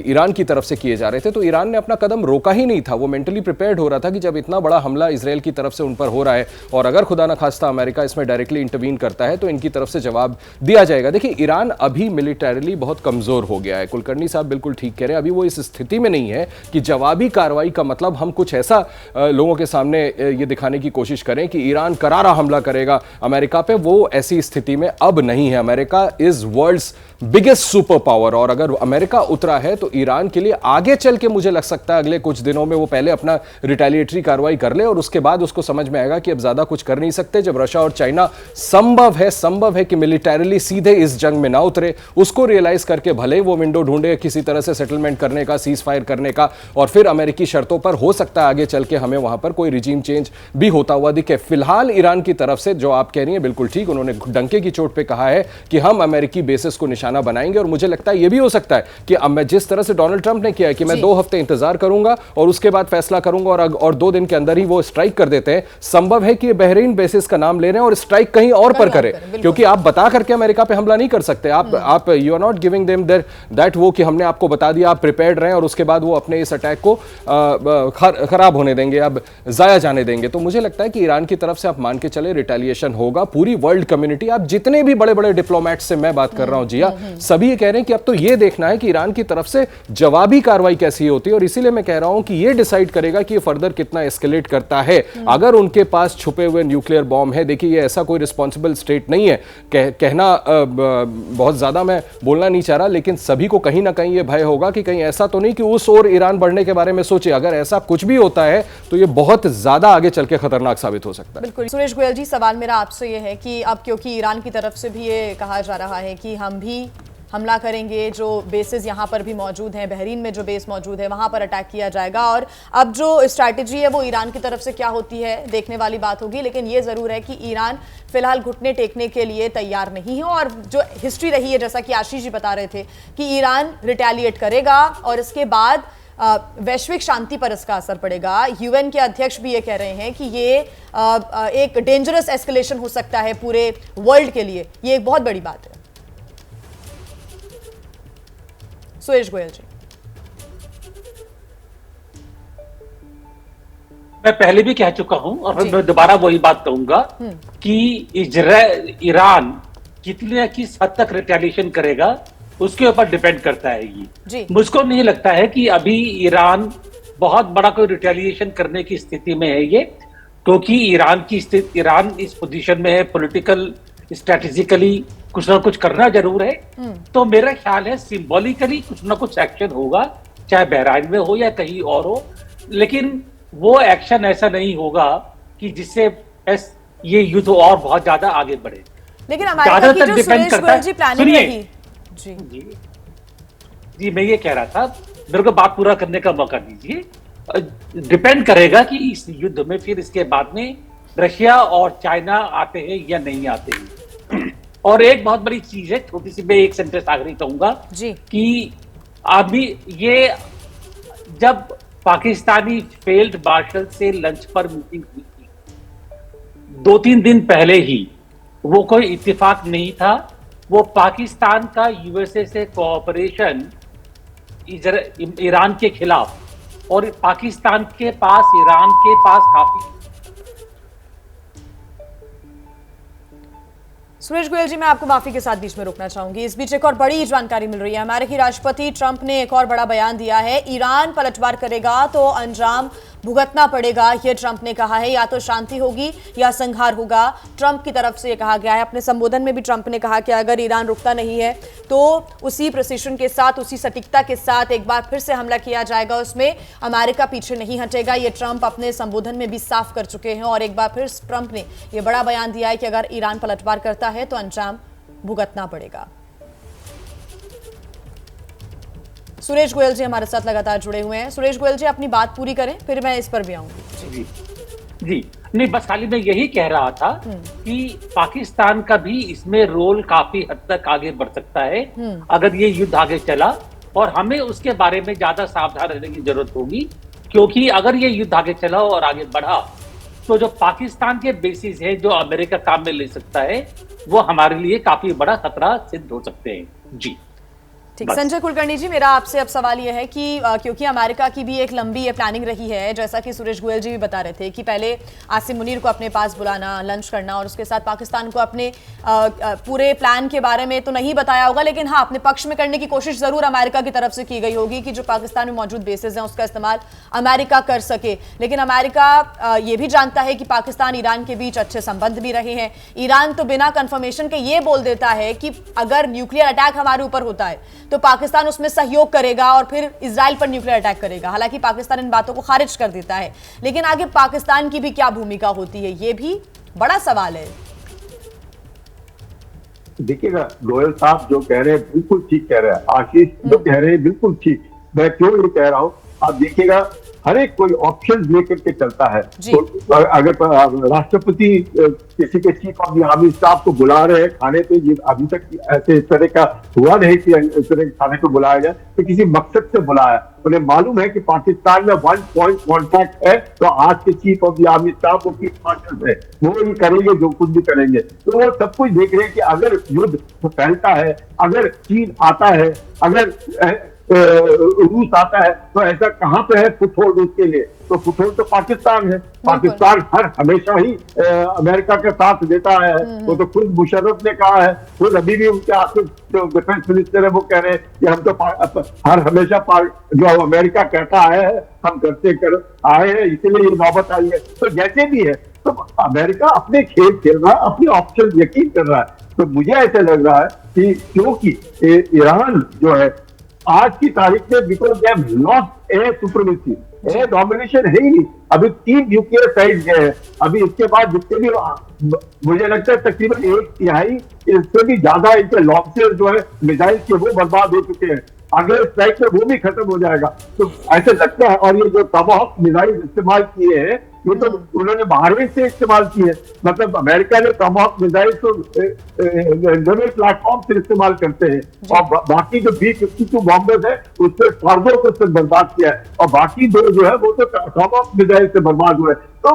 ईरान की तरफ से किए जा रहे थे। तो ईरान ने अपना कदम रोका ही नहीं था। वो मेंटली प्रिपेयर्ड हो रहा था कि जब इतना बड़ा हमला इजराइल की तरफ से उन पर हो रहा है और अगर खुदा ना खास्ता अमेरिका इसमें डायरेक्टली इंटरवीन करता है तो इनकी तरफ से जवाब दिया जाएगा। देखिए, ईरान अभी मिलिटरीली बहुत कमजोर हो गया है। कुलकर्णी साहब बिल्कुल ठीक कह रहे हैं। अभी वो इस स्थिति में नहीं है कि जवाबी कार्रवाई का मतलब हम कुछ ऐसा लोगों के सामने ये दिखाने की कोशिश करें कि ईरान करारा हमला करेगा अमेरिका पे। वो ऐसी स्थिति में अब नहीं है। America is world's biggest super power, और अगर अमेरिका उतरा है तो ईरान के लिए आगे चल के मुझे लग सकता है अगले कुछ दिनों में वो पहले अपना रिटेलिएटरी कार्रवाई कर ले और उसके बाद उसको समझ में आएगा कि अब ज्यादा कुछ कर नहीं सकते। जब रशिया और चाइना संभव है कि मिलिटरीली सीधे इस जंग में ना उतरे, उसको रियलाइज करके भले वो विंडो ढूंढे किसी तरह से सेटलमेंट करने का, सीज फायर करने का, और फिर अमेरिकी शर्तों पर हो सकता है आगे चल के हमें वहां पर कोई रिजीम चेंज भी होता हुआ दिखे। फिलहाल ईरान की तरफ से जो आप कह रही हैं बिल्कुल ठीक, उन्होंने डंके की चोट पे कहा है कि हम अमेरिकी बेसिस को निशाना बनाएंगे। और मुझे लगता है यह भी हो सकता है कि अब मैं जिस तरह से डोनाल्ड ट्रंप ने किया है कि मैं 2 हफ्ते इंतजार करूंगा और उसके बाद फैसला करूंगा और 2 दिन के अंदर ही वो स्ट्राइक कर देते हैं। संभव है कि ये बहरीन बेसिस का नाम ले रहे हैं और स्ट्राइक कहीं और पर करें, क्योंकि आप बता करके अमेरिका पे हमला नहीं कर सकते। आप you are not giving them that वो कि हमने आपको बता दिया, आप प्रिपेयर्ड रहें और उसके बाद वो अपने इस अटैक को खराब होने देंगे, अब जाया जाने देंगे। तो मुझे लगता है कि ईरान की तरफ से आप मान के चले रिटेलिएशन होगा। पूरी वर्ल्ड कम्युनिटी, आप जितने भी बड़े बड़े डिप्लोमेट्स से मैं बात कर रहा हूं जिया, सभी ये कह रहे हैं कि अब तो ये देखना है कि ईरान की तरफ से जवाबी कार्रवाई कैसी होती है। और इसीलिए मैं कह रहा हूं कि ये डिसाइड करेगा कि ये फर्दर कितना एस्केलेट करता है। अगर उनके पास छुपे हुए न्यूक्लियर बॉम्ब है, देखिए ये ऐसा कोई रिस्पॉन्सिबल स्टेट नहीं है, कहना बहुत ज्यादा मैं बोलना नहीं चाह रहा, लेकिन सभी को कहीं ना कहीं ये भय होगा कि कहीं ऐसा तो नहीं कि उस ओर ईरान बढ़ने के बारे में सोचे। अगर ऐसा कुछ भी होता है तो ये बहुत ज्यादा आगे चल के खतरनाक साबित हो सकता है। बिल्कुल। सुरेश गोयल जी, सवाल मेरा आपसे ये है कि अब क्योंकि ईरान की तरफ से भी ये कहा जा रहा है कि हम भी हमला करेंगे, जो बेसेस यहाँ पर भी मौजूद हैं, बहरीन में जो बेस मौजूद है वहाँ पर अटैक किया जाएगा, और अब जो स्ट्रैटेजी है वो ईरान की तरफ से क्या होती है देखने वाली बात होगी। लेकिन ये ज़रूर है कि ईरान फिलहाल घुटने टेकने के लिए तैयार नहीं है, और जो हिस्ट्री रही है, जैसा कि आशीष जी बता रहे थे, कि ईरान रिटेलिएट करेगा और इसके बाद वैश्विक शांति पर इसका असर पड़ेगा। यूएन के अध्यक्ष भी ये कह रहे हैं कि ये एक डेंजरस एस्केलेशन हो सकता है पूरे वर्ल्ड के लिए। ये एक बहुत बड़ी बात है। सुरेश गोयल जी, मैं पहले भी कह चुका हूं और मैं दोबारा वही बात कहूंगा कि ईरान कितने किस हद तक रिटेलिएशन करेगा उसके ऊपर डिपेंड करता है ये। मुझको नहीं लगता है कि अभी ईरान बहुत बड़ा कोई रिटेलिएशन करने की स्थिति में है ये, क्योंकि ईरान इस पोजीशन में है, पॉलिटिकल स्ट्रेटेजिकली कुछ ना कुछ करना जरूर है। तो मेरा ख्याल है सिंबॉलिकली कुछ ना कुछ एक्शन होगा, चाहे बहराइन में हो या कहीं और हो, लेकिन वो एक्शन ऐसा नहीं होगा कि जिससे ये युद्ध और बहुत ज्यादा आगे बढ़े। लेकिन अमेरिका की जो सुरेश गोयल जी प्लानिंग रही। जी मैं ये कह रहा था, मेरे को बात पूरा करने का मौका दीजिए। डिपेंड करेगा कि इस युद्ध में फिर इसके बाद में रशिया और चाइना आते हैं या नहीं आते हैं। और एक बहुत बड़ी चीज है, छोटी सी मैं एक सेंटेंस आखिरी कहूंगा कि अभी ये जब पाकिस्तानी फील्ड मार्शल से लंच पर मीटिंग हुई थी, 2-3 दिन पहले ही, वो कोई इत्तेफाक नहीं था। वो पाकिस्तान का यूएसए से कोऑपरेशन ईरान के खिलाफ, और पाकिस्तान के पास ईरान के पास काफी। सुरेश गोयल जी, मैं आपको माफी के साथ बीच में रोकना चाहूंगी। इस बीच एक और बड़ी जानकारी मिल रही है। अमेरिकी राष्ट्रपति ट्रंप ने एक और बड़ा बयान दिया है। ईरान पलटवार करेगा तो अंजाम भुगतना पड़ेगा, ये ट्रंप ने कहा है। या तो शांति होगी या संहार होगा, ट्रंप की तरफ से ये कहा गया है। अपने संबोधन में भी ट्रंप ने कहा कि अगर ईरान रुकता नहीं है तो उसी प्रिसिशन के साथ, उसी सटीकता के साथ एक बार फिर से हमला किया जाएगा, उसमें अमेरिका पीछे नहीं हटेगा। ये ट्रंप अपने संबोधन में भी साफ कर चुके हैं और एक बार फिर ट्रंप ने यह बड़ा बयान दिया है कि अगर ईरान पलटवार करता है तो अंजाम भुगतना पड़ेगा। सुरेश गोयल जी हमारे साथ लगातार जुड़े हुए हैं। सुरेश गोयल जी, अपनी बात पूरी करें, फिर मैं इस पर भी आऊंगी। जी नहीं, बस खाली मैं यही कह रहा था कि पाकिस्तान का भी इसमें रोल काफी हद तक आगे बढ़ सकता है अगर ये युद्ध आगे चला, और हमें उसके बारे में ज्यादा सावधान रहने की जरूरत होगी, क्योंकि अगर ये युद्ध आगे चला और आगे बढ़ा तो जो पाकिस्तान के बेसिस है जो अमेरिका काम में ले सकता है, वो हमारे लिए काफी बड़ा खतरा सिद्ध हो सकते हैं। जी ठीक, संजय कुलकर्णी जी, मेरा आपसे अब सवाल यह है कि क्योंकि अमेरिका की भी एक लंबी ये प्लानिंग रही है, जैसा कि सुरेश गोयल जी भी बता रहे थे कि पहले आसिम मुनीर को अपने पास बुलाना, लंच करना और उसके साथ पाकिस्तान को अपने पूरे प्लान के बारे में तो नहीं बताया होगा, लेकिन हाँ अपने पक्ष में करने की कोशिश जरूर अमेरिका की तरफ से की गई होगी कि जो पाकिस्तान में मौजूद बेसेस हैं उसका इस्तेमाल अमेरिका कर सके। लेकिन अमेरिका ये भी जानता है कि पाकिस्तान ईरान के बीच अच्छे संबंध भी रहे हैं। ईरान तो बिना कंफर्मेशन के ये बोल देता है कि अगर न्यूक्लियर अटैक हमारे ऊपर होता है तो पाकिस्तान उसमें सहयोग करेगा और फिर इजराइल पर न्यूक्लियर अटैक करेगा। हालांकि पाकिस्तान इन बातों को खारिज कर देता है, लेकिन आगे पाकिस्तान की भी क्या भूमिका होती है, ये भी बड़ा सवाल है। देखिएगा, गोयल साहब जो कह रहे हैं बिल्कुल ठीक कह रहे हैं, आशीष जो कह रहे हैं बिल्कुल ठीक। मैं क्यों ये कह रहा हूं, आप देखिएगा हर एक कोई ऑप्शन लेकर के चलता है। तो अगर राष्ट्रपति किसी के chief of the army staff को बुला रहे हैं खाने पे, ये अभी तक ऐसे इस तरह का हुआ नहीं कि इस तरह के खाने को बुलाया जाए, तो किसी मकसद से बुलाया। उन्हें मालूम है कि पाकिस्तान में 1 पॉइंट कॉन्टैक्ट है, तो आज के chief of the army staff वो चीफ मार्शल है, वो ही करेंगे जो कुछ भी करेंगे। तो वो सब कुछ देख रहे हैं कि अगर युद्ध फैलता है, अगर चीन आता है, अगर रूस आता है, तो ऐसा कहां पे है फुटहोल्ड उसके लिए? तो फुटहोल्ड तो पाकिस्तान है। पाकिस्तान हर हमेशा ही अमेरिका का साथ देता है। वो तो खुद मुशर्रफ ने कहा है, खुद अभी भी उनके हाथ में जो डिफेंस मिनिस्टर है वो कह रहे हैं कि हम तो हर हमेशा जो अमेरिका कहता है हम करते कर आए हैं, इसीलिए ये नौबत आई है। तो जैसे भी है, तो अमेरिका अपने खेल खेल रहा है, अपनी ऑप्शन यकीन कर रहा है। तो मुझे ऐसा लग रहा है कि क्योंकि ईरान जो है आज की तारीख में, because they have lost air supremacy, air domination है ही नहीं। अभी 3 न्यूक्लियर साइट गए हैं, अभी इसके बाद जितने भी मुझे लगता है तकरीबन 1/3 इससे भी ज्यादा इनके लॉन्चर जो है मिसाइल के वो बर्बाद हो चुके हैं। अगले स्ट्राइक में वो भी खत्म हो जाएगा। तो ऐसे लगता है, और ये जो टमाहॉक मिसाइल इस्तेमाल किए हैं ये तो उन्होंने बाहर से इस्तेमाल किए, मतलब अमेरिका ने टमाहॉक मिसाइल तो नए प्लेटफॉर्म से इस्तेमाल करते हैं, और बाकी जो B-52 बॉम्बर्स है उससे फार्दो को बर्बाद किया है, और बाकी दो जो है वो तो टमाहॉक मिसाइल से बर्बाद हुए। तो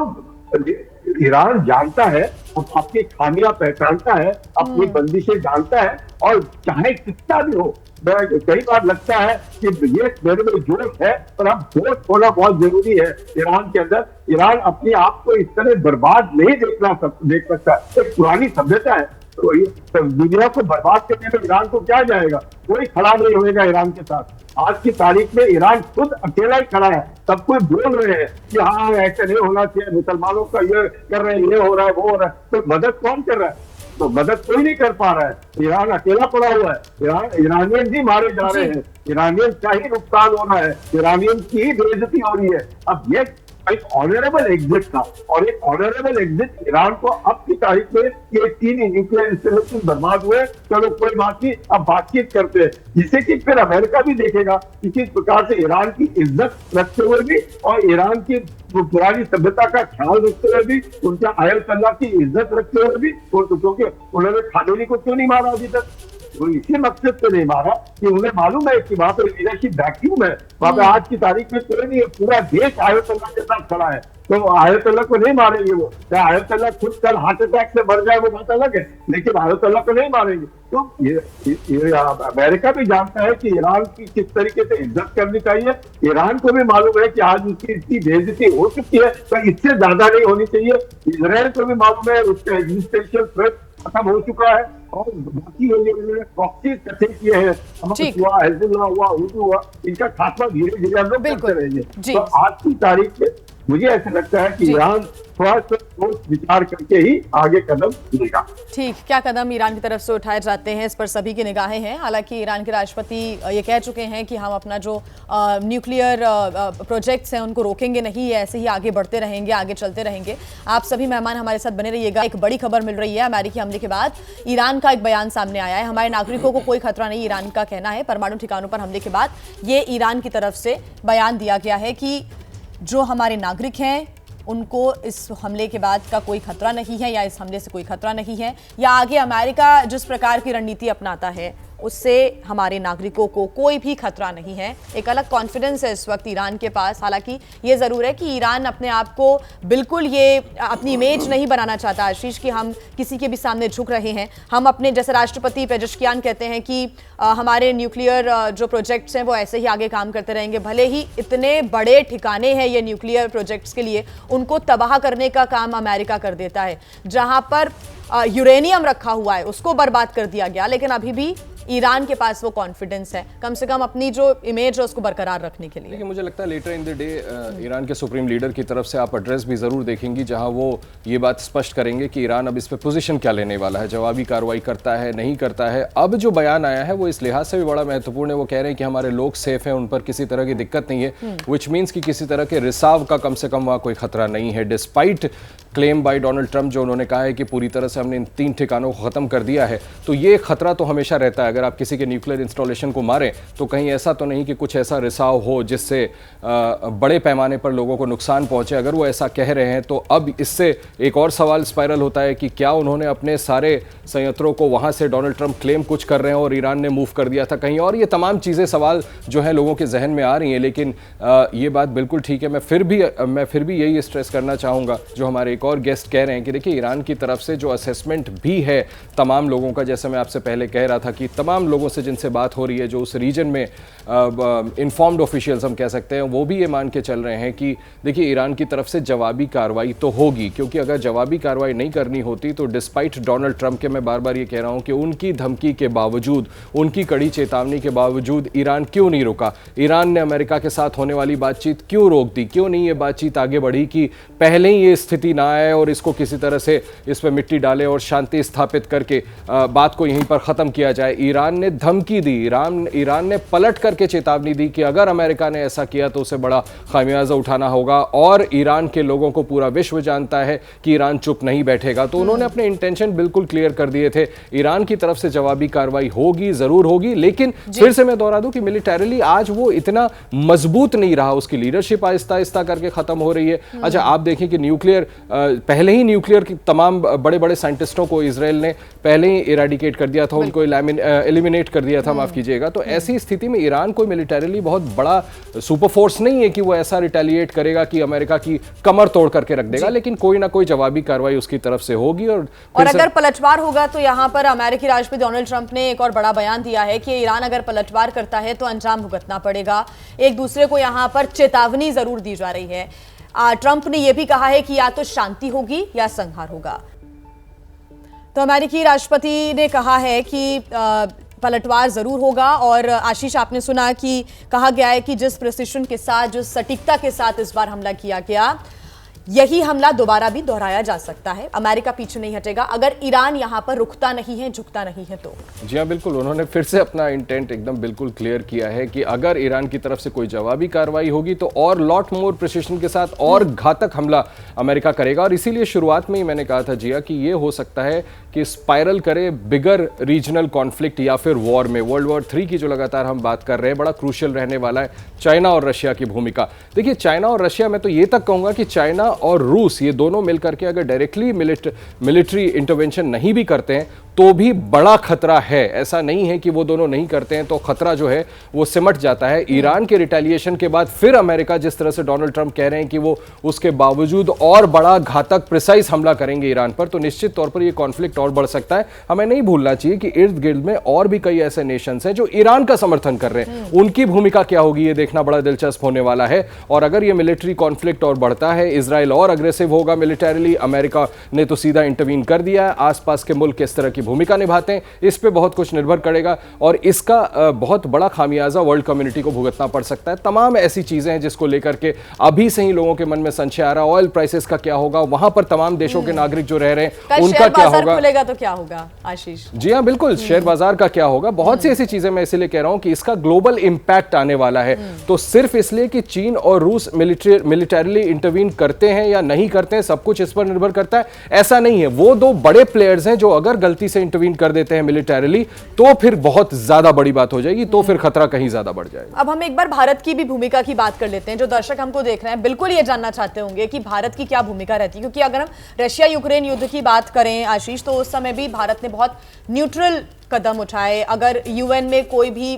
ईरान जानता है, अपनी खामियां पहचानता है, अपनी बंदिशें जानता है, और चाहे कितना भी हो, कई बार लगता है कि ये मेरे में जोश है, पर अब जोश होना बहुत जरूरी है ईरान के अंदर। ईरान अपने आप को इस तरह बर्बाद नहीं देख सकता। एक पुरानी सभ्यता है, तो दुनिया को बर्बाद करने में ईरान को क्या जाएगा? कोई खड़ा नहीं होगा ईरान के साथ। आज की तारीख में ईरान खुद अकेला ही खड़ा है। सब कोई बोल रहे हैं कि हाँ ऐसे नहीं होना चाहिए, मुसलमानों का ये कर रहे हैं, ये हो रहा है, वो हो रहा है, तो मदद कौन कर रहा है? तो मदद कोई नहीं कर पा रहा है। ईरान अकेला पड़ा हुआ है। ईरानियन भी मारे जा रहे हैं, ईरानियन का ही नुकसान हो रहा है, ईरानियन की ही बेइज्जती हो रही है। अब ये एक ऑनरेबल एग्जिट था, और एक ऑनरेबल एग्जिट ईरान को अब की तारीख में ये 3 न्यूक्लियर इंस्टॉलेशन बर्बाद हुए, चलो कोई बात नहीं, अब बातचीत करते हैं, जिससे कि फिर अमेरिका भी देखेगा कि किस प्रकार से ईरान की इज्जत रखते हुए भी, और ईरान की पुरानी सभ्यता का ख्याल रखते हुए भी, उनके आयतुल्लाह की इज्जत रखते हुए भी, क्योंकि उन्होंने खामेनी को क्यों नहीं मारा अभी तक? वो इसी मकसद से नहीं मारा कि उन्हें मालूम है कि वहां पर लीडरशिप वैक्यूम है, वहां पे आज की तारीख में कोई नहीं है, पूरा देश आयतुल्लाह के साथ खड़ा है। तो आयतुल्लाह को नहीं मारेंगे वो, चाहे आयतुल्लाह खुद कल हार्ट अटैक से मर जाए वो बात अलग है, लेकिन आयतुल्लाह को नहीं मारेंगे। तो ये अमेरिका भी जानता है कि ईरान की किस तरीके से इज्जत करनी चाहिए। ईरान को भी मालूम है कि आज उसकी इतनी बेइज्जती हो चुकी है, तो इससे ज्यादा नहीं होनी चाहिए। इजराइल को भी मालूम है उसका एग्जिस्टेंशियल थ्रेट खत्म हो चुका है, और बाकी प्रॉक्सी इकट्ठे किए हैं, हमास हुआ, हिजबुल्लाह हुआ, हुती हुआ, इनका खात्मा धीरे धीरे हम लोग करते रहेंगे। तो आज की तारीख में मुझे ऐसा लगता है कि ईरान थोड़ा सा सोच विचार करके ही आगे कदम लेगा। ठीक, क्या कदम ईरान की तरफ से उठाए जाते हैं इस पर सभी की निगाहें हैं। हालांकि ईरान के राष्ट्रपति ये कह चुके हैं कि हम अपना जो न्यूक्लियर प्रोजेक्ट्स हैं उनको रोकेंगे नहीं, ऐसे ही आगे बढ़ते रहेंगे, आगे चलते रहेंगे। आप सभी मेहमान हमारे साथ बने रहिएगा। एक बड़ी खबर मिल रही है, अमेरिकी हमले के बाद ईरान का एक बयान सामने आया है। हमारे नागरिकों को कोई खतरा नहीं, ईरान का कहना है। परमाणु ठिकानों पर हमले के बाद ये ईरान की तरफ से बयान दिया गया है कि जो हमारे नागरिक हैं उनको इस हमले के बाद का कोई खतरा नहीं है, या इस हमले से कोई खतरा नहीं है, या आगे अमेरिका जिस प्रकार की रणनीति अपनाता है उससे हमारे नागरिकों को कोई भी खतरा नहीं है। एक अलग कॉन्फिडेंस है इस वक्त ईरान के पास। हालांकि ये ज़रूर है कि ईरान अपने आप को बिल्कुल ये अपनी इमेज नहीं बनाना चाहता आशीष कि हम किसी के भी सामने झुक रहे हैं। हम अपने, जैसे राष्ट्रपति पेजेश्कियान कहते हैं कि हमारे न्यूक्लियर जो प्रोजेक्ट्स हैं वो ऐसे ही आगे काम करते रहेंगे, भले ही इतने बड़े ठिकाने हैं ये न्यूक्लियर प्रोजेक्ट्स के लिए, उनको तबाह करने का काम अमेरिका कर देता है। जहां पर यूरेनियम रखा हुआ है उसको बर्बाद कर दिया गया, लेकिन अभी भी ईरान के पास वो कॉन्फिडेंस है कम से कम अपनी जो इमेज है उसको बरकरार रखने के लिए। लेकिन मुझे लगता है later in the day Iran के सुप्रीम लीडर की तरफ से आप एड्रेस भी ज़रूर देखेंगी, जहां वो ये बात स्पष्ट करेंगे कि ईरान अब इस पे पोजीशन क्या लेने वाला है, जवाबी कार्रवाई करता है नहीं करता है। अब जो बयान आया है वो इस लिहाज से भी बड़ा महत्वपूर्ण है, वो कह रहे हैं कि हमारे लोग सेफ हैं, उन पर किसी तरह की दिक्कत नहीं है, विच मीन्स कि किसी तरह के रिसाव का कम से कम वहाँ कोई खतरा नहीं है। Despite claim bye Donald Trump जो उन्होंने कहा है कि पूरी तरह से हमने इन 3 ठिकानों को ख़त्म कर दिया है, तो ये खतरा तो हमेशा रहता है। अगर आप किसी के न्यूक्लियर इंस्टॉलेशन को मारें तो कहीं ऐसा तो नहीं कि कुछ ऐसा रिसाव हो जिससे बड़े पैमाने पर लोगों को नुकसान पहुंचे। अगर वो ऐसा कह रहे हैं तो अब इससे एक और सवाल स्पाइरल होता है कि क्या उन्होंने अपने सारे संयंत्रों को वहां से, डोनाल्ड ट्रंप क्लेम कुछ कर रहे हैं और ईरान ने मूव कर दिया था कहीं और। ये तमाम चीज़ें सवाल जो है लोगों के जहन में आ रही हैं, लेकिन ये बात बिल्कुल ठीक है। मैं फिर भी यही स्ट्रेस करना चाहूँगा जो हमारे एक और गेस्ट कह रहे हैं कि देखिए ईरान की तरफ से जो असेसमेंट भी है तमाम लोगों का, जैसे मैं आपसे पहले कह रहा था कि तमाम लोगों से जिनसे बात हो रही है, जो उस रीजन में इन्फॉर्म्ड ऑफिशियल्स हम कह सकते हैं, वो भी ये मान के चल रहे हैं कि देखिए ईरान की तरफ से जवाबी कार्रवाई तो होगी, क्योंकि अगर जवाबी कार्रवाई नहीं करनी होती तो डिस्पाइट डोनाल्ड ट्रंप के, मैं बार बार ये कह रहा हूं कि उनकी धमकी के बावजूद, उनकी कड़ी चेतावनी के बावजूद ईरान क्यों नहीं रुका, ईरान ने अमेरिका के साथ होने वाली बातचीत क्यों रोक दी, क्यों नहीं ये बातचीत आगे बढ़ी कि पहले ही ये स्थिति ना आए और इसको किसी तरह से इस पर मिट्टी डाले और शांति स्थापित करके बात को यहीं पर ख़त्म किया जाए। ईरान ने धमकी दी, ईरान ने पलट करके चेतावनी दी कि अगर अमेरिका ने ऐसा किया तो उसे बड़ा खामियाजा उठाना होगा, और ईरान के लोगों को पूरा विश्व जानता है कि ईरान चुप नहीं बैठेगा। तो उन्होंने अपने इंटेंशन बिल्कुल क्लियर कर दिए थे। ईरान की तरफ से जवाबी कार्रवाई होगी, जरूर होगी, लेकिन फिर से मैं दोहरा दूं कि मिलिटरीली आज वो इतना मजबूत नहीं रहा, उसकी लीडरशिप आहिस्ता आहिस्ता करके खत्म हो रही है। अच्छा, आप देखें कि न्यूक्लियर, पहले ही न्यूक्लियर की तमाम बड़े बड़े साइंटिस्टों को इसराइल ने पहले ही इरेडिकेट कर दिया था, उनको एलिमिनेट कर दिया था, माफ कीजिएगा। तो ऐसी स्थिति में ईरान कोई मिलिटरीली बहुत बड़ा सुपर फोर्स नहीं है कि वो ऐसा रिटेलिएट करेगा कि अमेरिका की कमर तोड़ करके रख देगा, लेकिन कोई ना कोई जवाबी कार्रवाई उसकी तरफ से होगी। और अगर पलटवार होगा तो यहाँ पर अमेरिकी राष्ट्रपति डोनाल्ड ट्रंप ने एक और बड़ा बयान दिया है कि ईरान अगर पलटवार करता है तो अंजाम भुगतना पड़ेगा। एक दूसरे को यहाँ पर चेतावनी जरूर दी जा रही है। ट्रंप ने यह भी कहा है कि या तो शांति होगी या संहार होगा। तो अमेरिकी राष्ट्रपति ने कहा है कि पलटवार जरूर होगा। और आशीष, आपने सुना कि कहा गया है कि जिस प्रिसिशन के साथ, जिस सटीकता के साथ इस बार हमला किया गया, यही हमला दोबारा भी दोहराया जा सकता है। अमेरिका पीछे नहीं हटेगा अगर ईरान यहां पर रुकता नहीं है, झुकता नहीं है तो। जी हाँ, बिल्कुल, उन्होंने फिर से अपना इंटेंट एकदम बिल्कुल क्लियर किया है कि अगर ईरान की तरफ से कोई जवाबी कार्रवाई होगी तो और लॉट मोर प्रिसिशन के साथ और घातक हमला अमेरिका करेगा। और इसीलिए शुरुआत में ही मैंने कहा था जिया कि ये हो सकता है कि स्पाइरल करे बिगर रीजनल कॉन्फ्लिक्ट या फिर वॉर में। वर्ल्ड वॉर 3 की जो लगातार हम बात कर रहे हैं, बड़ा क्रूशियल रहने वाला है चाइना और रशिया की भूमिका। देखिए, चाइना और रशिया, मैं तो ये तक कहूँगा कि चाइना और रूस, ये दोनों मिलकर के अगर डायरेक्टली मिलिट्री इंटरवेंशन नहीं भी करते हैं तो भी बड़ा खतरा है। ऐसा नहीं है कि वो दोनों नहीं करते हैं तो खतरा जो है वो सिमट जाता है। ईरान के रिटेलिएशन के बाद फिर अमेरिका, जिस तरह से डोनाल्ड ट्रंप कह रहे हैं कि वो उसके बावजूद और बड़ा घातक प्रिसाइज हमला करेंगे ईरान पर, तो निश्चित तौर पर ये कॉन्फ्लिक्ट और बढ़ सकता है। हमें नहीं भूलना चाहिए कि इर्द गिर्द में और भी कई ऐसे नेशंस हैं जो ईरान का समर्थन कर रहे हैं। उनकी भूमिका क्या होगी ये देखना बड़ा दिलचस्प होने वाला है। और अगर ये मिलिट्री कॉन्फ्लिक्ट और बढ़ता है, इजराइल और अग्रेसिव होगा मिलिटरीली, अमेरिका ने तो सीधा इंटरवीन कर दिया है, आसपास के मुल्क किस तरह की भूमिका निभाते हैं इस पे बहुत कुछ निर्भर करेगा और इसका बहुत बड़ा खामियाजा वर्ल्ड कम्युनिटी को भुगतना पड़ सकता है। तमाम ऐसी चीजें हैं जिसको लेकर के अभी से ही लोगों के मन में संशय आ रहा है। ऑयल प्राइसेस का क्या होगा, वहां पर तमाम देशों के नागरिक जो रह रहे हैं उनका क्या होगा, खुलेगा तो क्या होगा आशीष? जी हाँ बिल्कुल, शेयर बाजार का क्या होगा, बहुत सी ऐसी चीजें मैं इसीलिए कह रहा हूं कि इसका ग्लोबल इंपैक्ट आने वाला है। तो सिर्फ इसलिए कि चीन और रूस मिलिटरीली इंटरवीन करते हैं या नहीं करते हैं सब कुछ इस पर निर्भर करता है, ऐसा नहीं है। वो दो बड़े प्लेयर्स हैं जो अगर गलती से इंटरवीन कर देते हैं मिलिटरीली तो फिर बहुत ज्यादा बड़ी बात हो जाएगी, तो फिर खतरा कहीं ज्यादा बढ़ जाएगा। अब हम एक बार भारत की भी भूमिका की बात कर लेते हैं। जो दर्शक हमको देख रहे हैं बिल्कुल ये जानना चाहते होंगे कि भारत की क्या भूमिका रहती है, क्योंकि अगर हम रशिया यूक्रेन युद्ध की बात करें आशीष, तो उस समय भी भारत ने बहुत न्यूट्रल कदम उठाए। अगर यूएन में कोई भी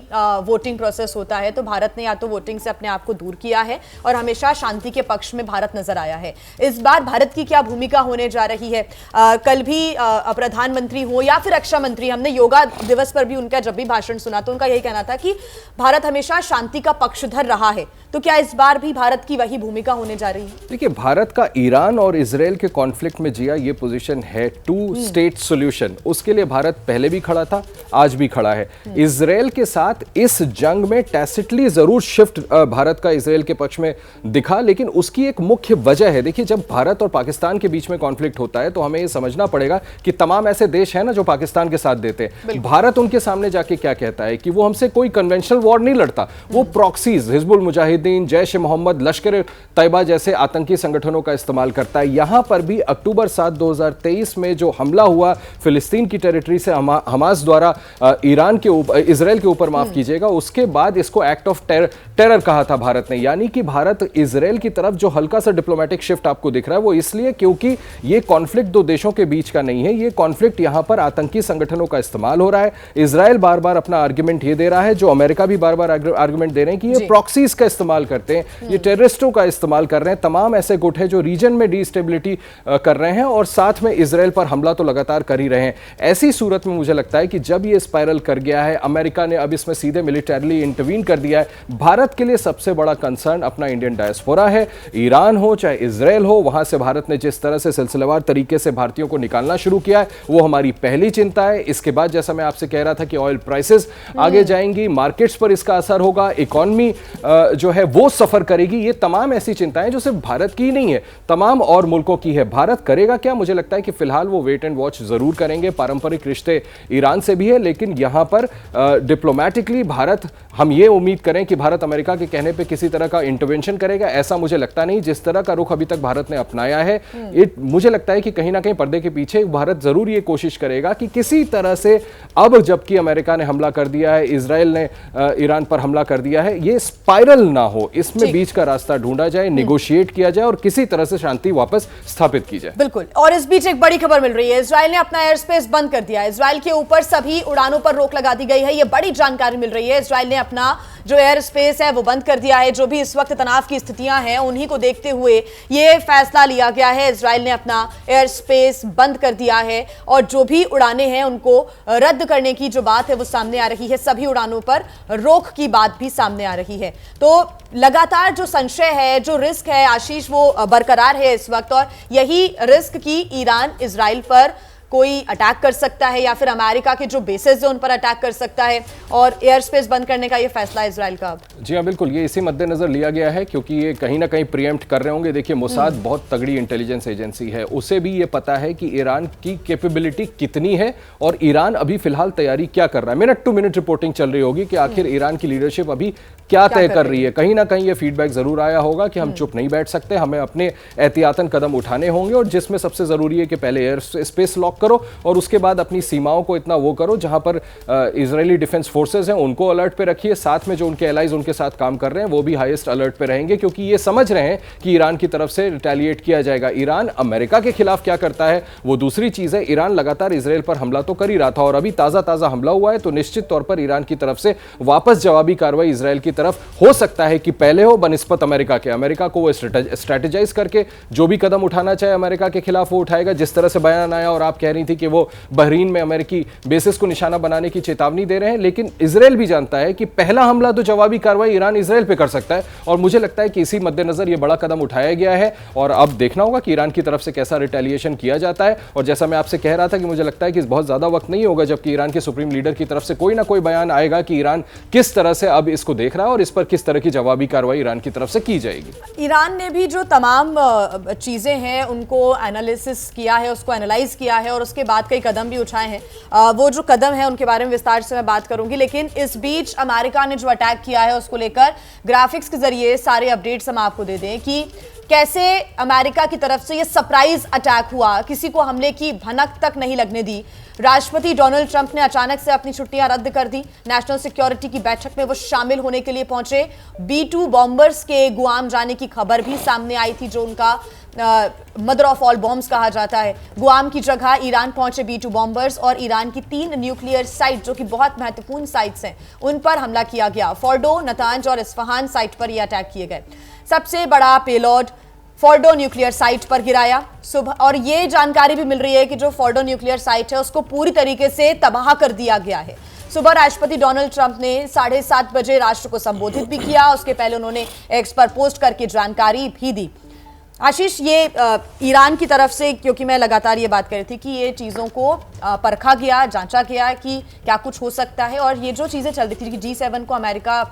वोटिंग प्रोसेस होता है तो भारत ने या तो वोटिंग से अपने आप को दूर किया है और हमेशा शांति के पक्ष में भारत नजर आया है। इस बार भारत की क्या भूमिका होने जा रही है? कल भी प्रधानमंत्री हो या फिर रक्षा मंत्री, हमने योगा दिवस पर भी उनका जब भी भाषण सुना तो उनका यही कहना था कि भारत हमेशा शांति का पक्षधर रहा है। तो क्या इस बार भी भारत की वही भूमिका होने जा रही है? देखिए, भारत का ईरान और इजराइल के कॉन्फ्लिक्ट में जिया ये पोजीशन है टू स्टेट सॉल्यूशन। उसके लिए भारत पहले भी खड़ा था, आज भी खड़ा है। इजराइल के साथ इस जंग में टैसिटली जरूर शिफ्ट भारत का इजराइल के पक्ष में दिखा, लेकिन उसकी एक मुख्य वजह है। देखिए, जब भारत और पाकिस्तान के बीच में कॉन्फ्लिक्ट होता है तो हमें यह समझना पड़ेगा कि तमाम ऐसे देश हैं ना जो पाकिस्तान के साथ देते हैं। भारत उनके सामने जाके क्या कहता है कि वो हमसे कोई कन्वेंशनल वॉर नहीं लड़ता, वो प्रॉक्सीज, हिजबुल मुजाहिदीन, जैश ए मोहम्मद, लश्कर तैयबा जैसे आतंकी संगठनों का इस्तेमाल करता है। यहां पर भी अक्टूबर 7, 2023 में जो हमला हुआ फिलिस्तीन की टेरिटरी से हमास द्वारा ईरान के ऊपर, इजराइल के ऊपर माफ कीजिएगा, उसके बाद इसको एक्ट ऑफ टेरर कहा था भारत ने। यानी कि भारत इजराइल की तरफ जो हल्का सा डिप्लोमेटिक शिफ्ट आपको दिख रहा है वो इसलिए क्योंकि ये कॉन्फ्लिक्ट दो देशों के बीच का नहीं है, ये कॉन्फ्लिक्ट यहां पर आतंकी संगठनों का इस्तेमाल हो रहा है। इजराइल बार बार अपना आर्ग्यूमेंट ये दे रहा है, जो अमेरिका भी बार बार आर्ग्यूमेंट दे रहे हैं कि ये प्रॉक्सीज का इस्तेमाल करते हैं, ये टेररिस्टों का इस्तेमाल कर रहे हैं। तमाम ऐसे गुट हैं जो रीजन में डिस्टेबिलिटी कर रहे हैं और साथ में इजराइल पर हमला तो लगातार कर ही रहे हैं। ऐसी सूरत में मुझे लगता है कि जब ये स्पाइरल कर गया है, अमेरिका ने अब इसमें सीधे मिलिटरीली इंटरवीन कर दिया है, भारत के लिए सबसे बड़ा कंसर्न अपना इंडियन डायस्पोरा है। ईरान हो चाहे इजराइल हो, वहां से भारत ने जिस तरह से सिलसिलेवार तरीके से भारतीयों को निकालना शुरू किया है वो हमारी पहली चिंता है। इसके बाद जैसा मैं आपसे कह रहा था कि ऑयल प्राइसेस आगे जाएंगी, मार्केट्स पर इसका असर होगा, इकोनॉमी जो है वो सफर करेगी। ये तमाम ऐसी चिंताएं जो सिर्फ भारत की नहीं है, तमाम और मुल्कों की है। भारत करेगा क्या? मुझे लगता है कि फिलहाल वो वेट एंड वॉच जरूर करेंगे। पारंपरिक रिश्ते ईरान से भी है, लेकिन यहां पर डिप्लोमैटिकली भारत, हम ये उम्मीद करें कि भारत अमेरिका के कहने पे किसी तरह का इंटरवेंशन करेगा, ऐसा मुझे लगता नहीं। जिस तरह का रुख अभी तक भारत ने अपनाया है, मुझे लगता है कि कहीं ना कहीं पर्दे के पीछे भारत जरूर ये कोशिश करेगा कि किसी तरह से, अब जबकि अमेरिका ने हमला कर दिया है, इजराइल ने ईरान पर हमला कर दिया है, ये स्पाइरल ना हो, इसमें बीच का रास्ता ढूंढा जाए, निगोशिएट किया जाए और किसी तरह से शांति वापस स्थापित की जाए। बिल्कुल। और इस बीच एक बड़ी खबर मिल रही है, इजराइल ने अपना एयर स्पेस बंद कर दिया है। इजराइल के ऊपर सभी उड़ानों पर रोक लगा दी गई है, ये बड़ी जानकारी मिल रही है। इजराइल ने अपना जो एयर स्पेस है वो बंद कर दिया है। जो भी इस वक्त तनाव की स्थितियां हैं उन्हीं को देखते हुए ये फैसला लिया गया है। इजराइल ने अपना एयर स्पेस बंद कर दिया है और जो भी उड़ानें हैं उनको रद्द करने की जो बात है वो सामने आ रही है। सभी उड़ानों पर रोक की बात भी सामने आ रही है। तो लगातार जो संशय है, जो रिस्क है आशीष, वो बरकरार है इस वक्त, और यही रिस्क की ईरान इजराइल पर कोई अटैक कर सकता है या फिर अमेरिका के जो बेसेस है उन पर अटैक कर सकता है, और एयर स्पेस बंद करने का ये फैसला इजराइल का। जी हाँ बिल्कुल, ये इसी मद्देनजर लिया गया है क्योंकि ये कहीं ना कहीं प्रीएम्प्ट कर रहे होंगे। देखिए, मोसाद बहुत तगड़ी इंटेलिजेंस एजेंसी है, उसे भी ये पता है कि ईरान की कैपेबिलिटी कितनी है और ईरान अभी फिलहाल तैयारी क्या कर रहा है। मिनट टू मिनट रिपोर्टिंग चल रही होगी कि आखिर ईरान की लीडरशिप अभी क्या तय कर रही है। कहीं ना कहीं ये फीडबैक जरूर आया होगा कि हम चुप नहीं बैठ सकते, हमें अपने एहतियातन कदम उठाने होंगे, और जिसमें सबसे जरूरी है कि पहले एयर स्पेस लॉक करो और उसके बाद अपनी सीमाओं को इतना वो करो जहां पर इजरायली डिफेंस फोर्सेस हैं उनको अलर्ट पे रखिए। साथ में जो उनके एलाइज उनके साथ काम कर रहे हैं वो भी हाईएस्ट अलर्ट पे रहेंगे, क्योंकि ये समझ रहे हैं कि ईरान की तरफ से रिटेलिएट किया जाएगा। ईरान अमेरिका के खिलाफ क्या करता है वो दूसरी चीज है। ईरान लगातार इजराइल पर हमला तो कर ही रहा था और अभी ताजा हमला हुआ है, तो निश्चित तौर पर ईरान की तरफ से वापस जवाबी कार्रवाई इजराइल की तरफ हो सकता है कि पहले हो बनिस्बत अमेरिका के। अमेरिका को वो स्ट्रेटेजाइज करके जो भी कदम उठाना चाहे अमेरिका के खिलाफ वो उठाएगा। जिस तरह से बयान आया और आप कह रहे रही थी कि वो बहरीन में अमेरिकी बेसिस को निशाना बनाने की चेतावनी दे रहे हैं, लेकिन इजराइल भी जानता है कि पहला हमला तो जवाबी कार्रवाई ईरान इजराइल पे कर सकता है, और मुझे लगता है कि इसी मद्देनजर ये बड़ा कदम उठाया गया है और अब देखना होगा कि ईरान की तरफ से कैसा रिटेलिएशन किया जाता है। और जैसा मैं आपसे कह रहा था कि मुझे लगता है कि बहुत ज्यादा वक्त नहीं होगा जबकि ईरान के सुप्रीम लीडर की तरफ से कोई ना कोई बयान आएगा कि ईरान किस तरह से अब इसको देख रहा है और इस पर किस तरह की जवाबी कार्रवाई ईरान की तरफ से की जाएगी। ईरान ने भी जो तमाम चीजें हैं उनको एनालिसिस किया है, उसको एनालाइज किया है और उसके बाद कई कदम भी उठाए हैं। वो जो कदम है उनके बारे में विस्तार से मैं बात करूंगी, लेकिन इस बीच अमेरिका ने जो अटैक किया है उसको लेकर ग्राफिक्स के जरिए सारे अपडेट्स हम आपको दे दें कि कैसे अमेरिका की तरफ से ये सरप्राइज अटैक हुआ, किसी को हमले की भनक तक नहीं लगने दी। राष्ट्रपति डोनाल्ड ट्रंप ने अचानक से अपनी छुट्टियां रद्द कर दी। नेशनल सिक्योरिटी की बैठक में वो शामिल होने के लिए पहुंचे। B-2 बॉम्बर्स के गुआम जाने की खबर भी सामने आई थी, जो उनका मदर ऑफ ऑल बॉम्ब्स कहा जाता है। गुआम की जगह ईरान पहुंचे B-2 बॉम्बर्स और ईरान की 3 न्यूक्लियर साइट जो कि बहुत महत्वपूर्ण साइट्स हैं उन पर हमला किया गया। फोर्डो, नतांज और इस्फहान साइट पर यह अटैक किए गए। सबसे बड़ा पेलोड फोर्डो न्यूक्लियर साइट पर गिराया सुबह, और ये जानकारी भी मिल रही है कि जो फोर्डो न्यूक्लियर साइट है उसको पूरी तरीके से तबाह कर दिया गया है। सुबह राष्ट्रपति डोनाल्ड ट्रंप ने 7:30 बजे राष्ट्र को संबोधित भी किया। उसके पहले उन्होंने एक्स पर पोस्ट करके जानकारी भी दी। आशीष, ये ईरान की तरफ से, क्योंकि मैं लगातार ये बात कर रही थी कि ये चीज़ों को परखा गया, जांचा गया कि क्या कुछ हो सकता है, और ये जो चीज़ें चल रही थी कि G7 को अमेरिका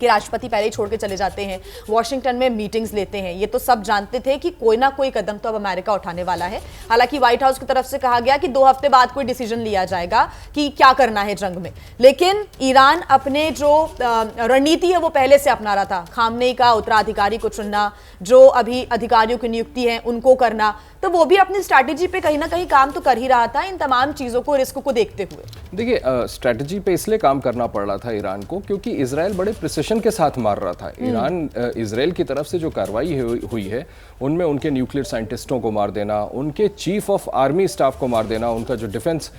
के राष्ट्रपति पहले ही छोड़ के चले जाते हैं, वॉशिंगटन में मीटिंग्स लेते हैं, ये तो सब जानते थे कि कोई ना कोई कदम तो अब अमेरिका उठाने वाला है। हालांकि व्हाइट हाउस की तरफ से कहा गया कि 2 हफ्ते बाद कोई डिसीजन लिया जाएगा कि क्या करना है जंग में, लेकिन ईरान अपने जो रणनीति है वो पहले से अपना रहा था। खामनेई का उत्तराधिकारी को चुनना, जो अभी अधिकारियों की नियुक्ति है उनको करना, तो वो भी अपनी स्ट्रैटेजी पे कहीं ना कहीं काम तो कर ही रहा था इन तमाम चीजों को, रिस्क को देखते हुए। देखिए, स्ट्रैटेजी पे इसलिए काम करना पड़ रहा था ईरान को क्योंकि इजराइल बड़े प्रिसिशन के साथ मार रहा था। ईरान इजराइल की तरफ से जो कार्रवाई हुई है उनमें उनके न्यूक्लियर साइंटिस्टों को मार देना, उनके चीफ ऑफ आर्मी स्टाफ को मार देना, उनका जो डिफेंस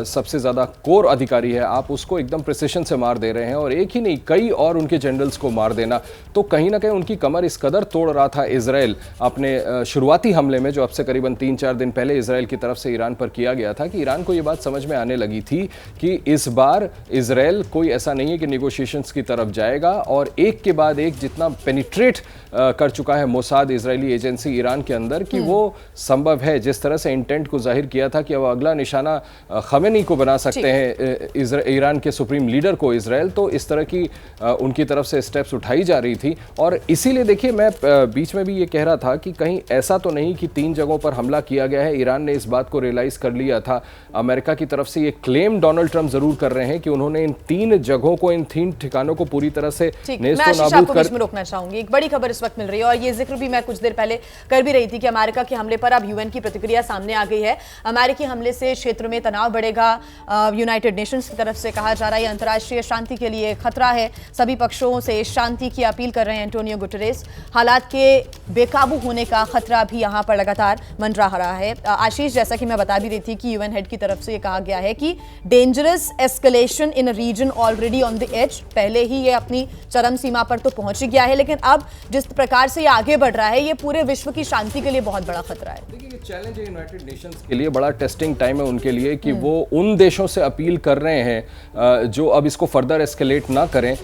सबसे ज़्यादा कोर अधिकारी है आप उसको एकदम प्रिसिशन से मार दे रहे हैं, और एक ही नहीं कई और उनके जनरल्स को मार देना। तो कहीं ना कहीं उनकी कमर इस कदर तोड़ रहा था इजराइल अपने शुरुआती हमले में, जो अब से करीबन 3-4 दिन पहले इजराइल की तरफ से ईरान पर किया गया था, कि ईरान को ये बात समझ में आने लगी थी कि इस बार इजराइल कोई ऐसा नहीं है कि नेगोशिएशंस की तरफ जाएगा, और एक के बाद एक जितना पेनिट्रेट कर चुका है मोसाद इजरायली एजेंसी ईरान के अंदर कि वो संभव है, जिस तरह से इंटेंट को जाहिर किया था कि अब अगला निशाना खमेनी को बना सकते हैं ईरान के सुप्रीम लीडर को इजराइल, तो इस तरह की उनकी तरफ से स्टेप्स उठाई जा रही थी। और इसीलिए देखिए, मैं बीच में भी ये कह रहा था कि कहीं ऐसा तो नहीं कि 3 जगहों पर हमला किया गया है। ईरान ने इस बात को रियलाइज कर लिया था। अमेरिका की तरफ से ये क्लेम डोनाल्ड ट्रंप जरूर कर रहे हैं कि उन्होंने इन 3 जगहों को, इन 3 ठिकानों को पूरी तरह से नेस्तनाबूद कर। रोकना चाहूंगी, एक बड़ी खबर इस वक्त मिल रही है और ये जिक्र भी मैं कुछ देर पहले कर भी रही थी कि अमेरिका के हमले पर अब यूएन की प्रतिक्रिया सामने आ गई है। अमेरिकी हमले से क्षेत्र में तनाव बढ़ेगा। यूनाइटेड नेशंस की तरफ से कहा जा रहा है अंतर्राष्ट्रीय शांति के लिए खतरा है। सभी पक्षों से शांति की अपील कर रहे हैं एंटोनियो गुटेरेस। हालात के बेकाबू होने का खतरा भी यहाँ पर लगातार मंडरा रहा है। आशीष, जैसा कि मैं बता भी रही थी कि यूएन हेड की तरफ से ये कहा गया है कि dangerous escalation in a region already on the edge, पहले ही ये अपनी चरम सीमा पर तो पहुंच ही गया है, लेकिन अब जिस प्रकार से ये आगे बढ़ रहा है ये पूरे विश्व की शांति के लिए बहुत बड़ा खतरा है। देखिए, ये चैलेंज है यूनाइटेड नेशंस के लिए, बड़ा टेस्टिंग टाइम है उनके लिए कि वो उन देशों से अपील कर रहे हैं जो अब इसको फर्दर एस्केलेट ना करें,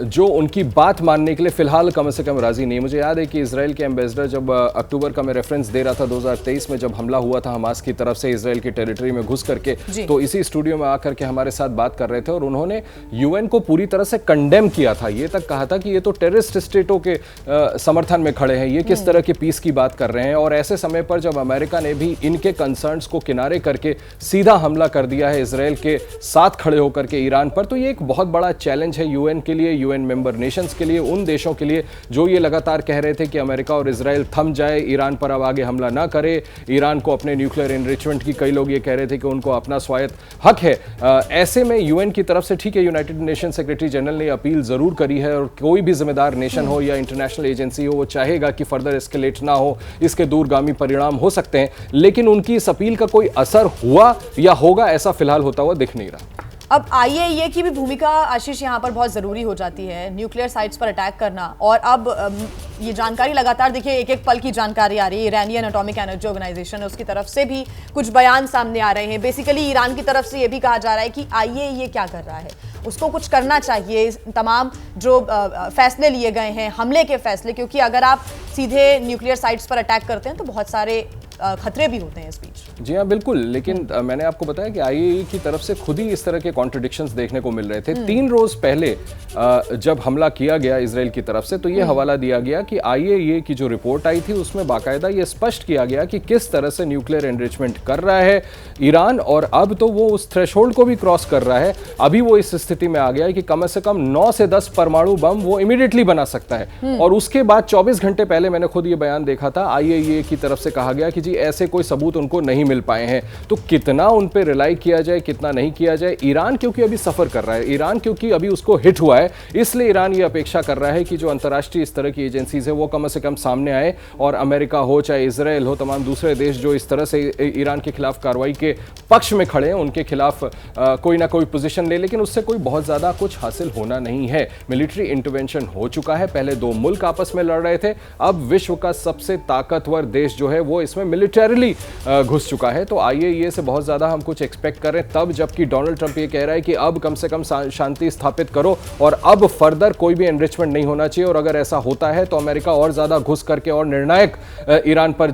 जो उनकी बात मानने के लिए फिलहाल कम से कम राजी नहीं। मुझे याद है कि इजराइल के एम्बेसडर, जब अक्टूबर का मैं रेफरेंस दे रहा था 2023 में जब हमला हुआ था हमास की तरफ से इजराइल की टेरिटरी में घुस करके, तो इसी स्टूडियो में आकर के हमारे साथ बात कर रहे थे और उन्होंने यूएन को पूरी तरह से कंडेम किया था। ये तक कहा था कि ये तो टेररिस्ट स्टेटों के समर्थन में खड़े हैं, ये किस तरह के पीस की बात कर रहे हैं। और ऐसे समय पर जब अमेरिका ने भी इनके कंसर्न्स को किनारे करके सीधा हमला कर दिया है इजराइल के साथ खड़े होकर के ईरान पर, तो ये एक बहुत बड़ा चैलेंज है यूएन के लिए, यूएन मेंबर नेशंस के लिए, उन देशों के लिए जो ये लगातार कह रहे थे कि अमेरिका और इजराइल थम जाए, ईरान पर अब आगे हमला ना करे, ईरान को अपने न्यूक्लियर एनरिचमेंट की, कई लोग ये कह रहे थे कि उनको अपना स्वायत्त हक है। ऐसे में यूएन की तरफ से, ठीक है, यूनाइटेड नेशन सेक्रेटरी जनरल ने अपील जरूर करी है और कोई भी जिम्मेदार नेशन हो या इंटरनेशनल एजेंसी हो वो चाहेगा कि फर्दर एस्केलेट ना हो, इसके दूरगामी परिणाम हो सकते हैं, लेकिन उनकी इस अपील का कोई असर हुआ या होगा ऐसा फिलहाल होता हुआ दिख नहीं रहा। अब IAEA की भी भूमिका आशीष यहाँ पर बहुत ज़रूरी हो जाती है, न्यूक्लियर साइट्स पर अटैक करना। और अब ये जानकारी लगातार देखिए, एक एक पल की जानकारी आ रही है। ईरानियन एटॉमिक एनर्जी ऑर्गेनाइजेशन है, उसकी तरफ से भी कुछ बयान सामने आ रहे हैं। बेसिकली ईरान की तरफ से ये भी कहा जा रहा है कि IAEA क्या कर रहा है, उसको कुछ करना चाहिए। तमाम जो फैसले लिए गए हैं, हमले के फैसले, क्योंकि अगर आप सीधे न्यूक्लियर साइट्स पर अटैक करते हैं तो बहुत सारे खतरे भी होते हैं इस बीच। जी हाँ, बिल्कुल। लेकिन मैंने आपको बताया कि IAEA की तरफ से खुद ही इस तरह के कॉन्ट्रडिक्शंस देखने को मिल रहे थे। 3 रोज पहले जब हमला किया गया इजराइल की तरफ से, तो ये हवाला दिया गया कि IAEA की जो रिपोर्ट आई थी उसमें बाकायदा ये स्पष्ट किया गया कि किस तरह से न्यूक्लियर एनरिचमेंट कर रहा है ईरान, और अब तो वो उस थ्रेशोल्ड को भी क्रॉस कर रहा है। अभी वो इस स्थिति में आ गया है कि कम से कम 9 से 10 परमाणु बम वो इमीडिएटली बना सकता है। और उसके बाद 24 घंटे पहले मैंने खुद ये बयान देखा था, IAEA की तरफ से कहा गया कि जी ऐसे कोई सबूत उनको नहीं मिल पाए हैं। तो कितना उन पे रिलाई किया जाए, कितना नहीं किया जाए। ईरान क्योंकि अभी सफर कर रहा है, ईरान क्योंकि अभी उसको हिट हुआ है, इसलिए ईरान ये अपेक्षा कर रहा है कि जो अंतर्राष्ट्रीय इस तरह की एजेंसीज है वो कम से कम सामने आए, और अमेरिका हो चाहे इजराइल हो, तमाम दूसरे देश जो इस तरह से ईरान के खिलाफ कार्रवाई के पक्ष में खड़े हैं, उनके खिलाफ कोई ना कोई पोजीशन ले। लेकिन उससे कोई बहुत ज्यादा कुछ हासिल होना नहीं है। मिलिट्री इंटरवेंशन हो चुका है, पहले 2 मुल्क आपस में लड़ रहे थे, अब विश्व का सबसे ताकतवर देश जो है वो इसमें मिलिटरीली घुस चुका है। तो IAEA से बहुत ज्यादा हम कुछ एक्सपेक्ट कर रहे हैं, तब जबकि डोनाल्ड ट्रंप ये कह रहा है कि अब कम से कम शांति स्थापित करो और अब फर्दर कोई भी एनरिचमेंट नहीं होना चाहिए, और अगर ऐसा होता है तो अमेरिका और ज्यादा घुस करके और निर्णायक ईरान पर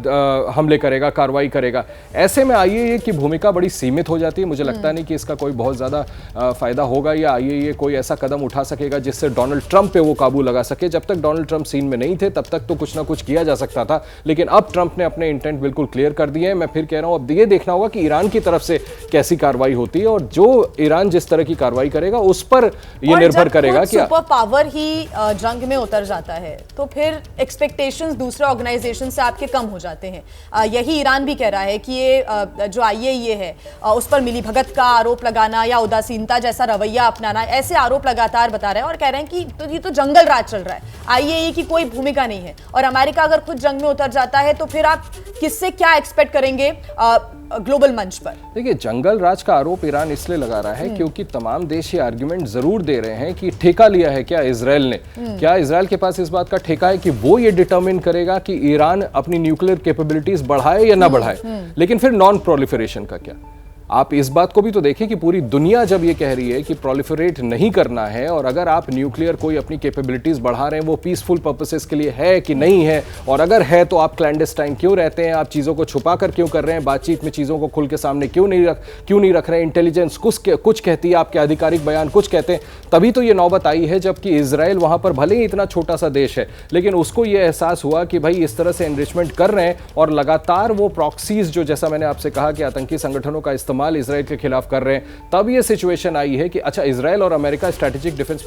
हमले करेगा, कार्रवाई करेगा। ऐसे में IAEA की भूमिका बड़ी सीमित हो जाती है। मुझे लगता नहीं कि इसका कोई बहुत ज्यादा फायदा होगा, या IAEA कोई ऐसा कदम उठा सकेगा जिससे डोनाल्ड ट्रंप पे वो काबू लगा सके। जब तक डोनाल्ड ट्रंप सीन में नहीं थे तब तक तो कुछ ना कुछ किया जा सकता था, लेकिन अब ट्रंप ने अपने इंटेंट बिल्कुल क्लियर कर दिए हैं। मैं फिर कह रहा हूं, अब ये देखना होगा कि ईरान की तरफ से कैसी कार्रवाई होती है, और जो ईरान जिस तरह की कार्रवाई करेगा उस पर ये निर्भर करेगा कि सुपर पावर ही जंग में उतर जाता है तो फिर एक्सपेक्टेशंस दूसरे ऑर्गेनाइजेशन से आपके कम हो जाते हैं। यही ईरान भी कह रहा है कि ये जो IAEA है उस पर मिलीभगत का आरोप लगाना या उदासीनता जैसा रवैया अपनाना, ऐसे आरोप लगातार बता रहे हैं और कह रहे हैं कि तो ये तो जंगल राज चल रहा है, IAEA की कोई भूमिका नहीं है। और अमेरिका अगर खुद जंग में उतर जाता है तो फिर आप किससे क्या एक्सपेक्ट करेंगे ग्लोबल मंच पर? देखिए, जंगल राज का आरोप ईरान इसलिए लगा रहा है क्योंकि तमाम देश ये आर्गुमेंट जरूर दे रहे हैं कि ठेका लिया है क्या इजराइल ने, क्या इजराइल के पास इस बात का ठेका है कि वो ये डिटरमिन करेगा कि ईरान अपनी न्यूक्लियर कैपेबिलिटीज बढ़ाए या ना बढ़ाए। लेकिन फिर नॉन प्रोलिफरेशन का क्या? आप इस बात को भी तो देखें कि पूरी दुनिया जब ये कह रही है कि प्रोलिफरेट नहीं करना है, और अगर आप न्यूक्लियर कोई अपनी कैपेबिलिटीज बढ़ा रहे हैं वो पीसफुल पर्पसेस के लिए है कि नहीं है, और अगर है तो आप क्लैंडस्टाइन क्यों रहते हैं, आप चीज़ों को छुपा कर क्यों कर रहे हैं, बातचीत में चीज़ों को खुल के सामने क्यों नहीं रख रहे हैं, इंटेलिजेंस कुछ कहती है, आपके आधिकारिक बयान कुछ कहते हैं। तभी तो ये नौबत आई है जबकि इसराइल वहाँ पर भले ही इतना छोटा सा देश है, लेकिन उसको ये एहसास हुआ कि भाई इस तरह से एनरिचमेंट कर रहे हैं, और लगातार वो प्रॉक्सीज जो, जैसा मैंने आपसे कहा कि आतंकी संगठनों का इस्तेमाल इसराइल के खिलाफ कर रहे हैं, तब ये सिचुएशन आई है कि अच्छा, इसराइल और अमेरिका स्ट्रेटेजिक डिफेंस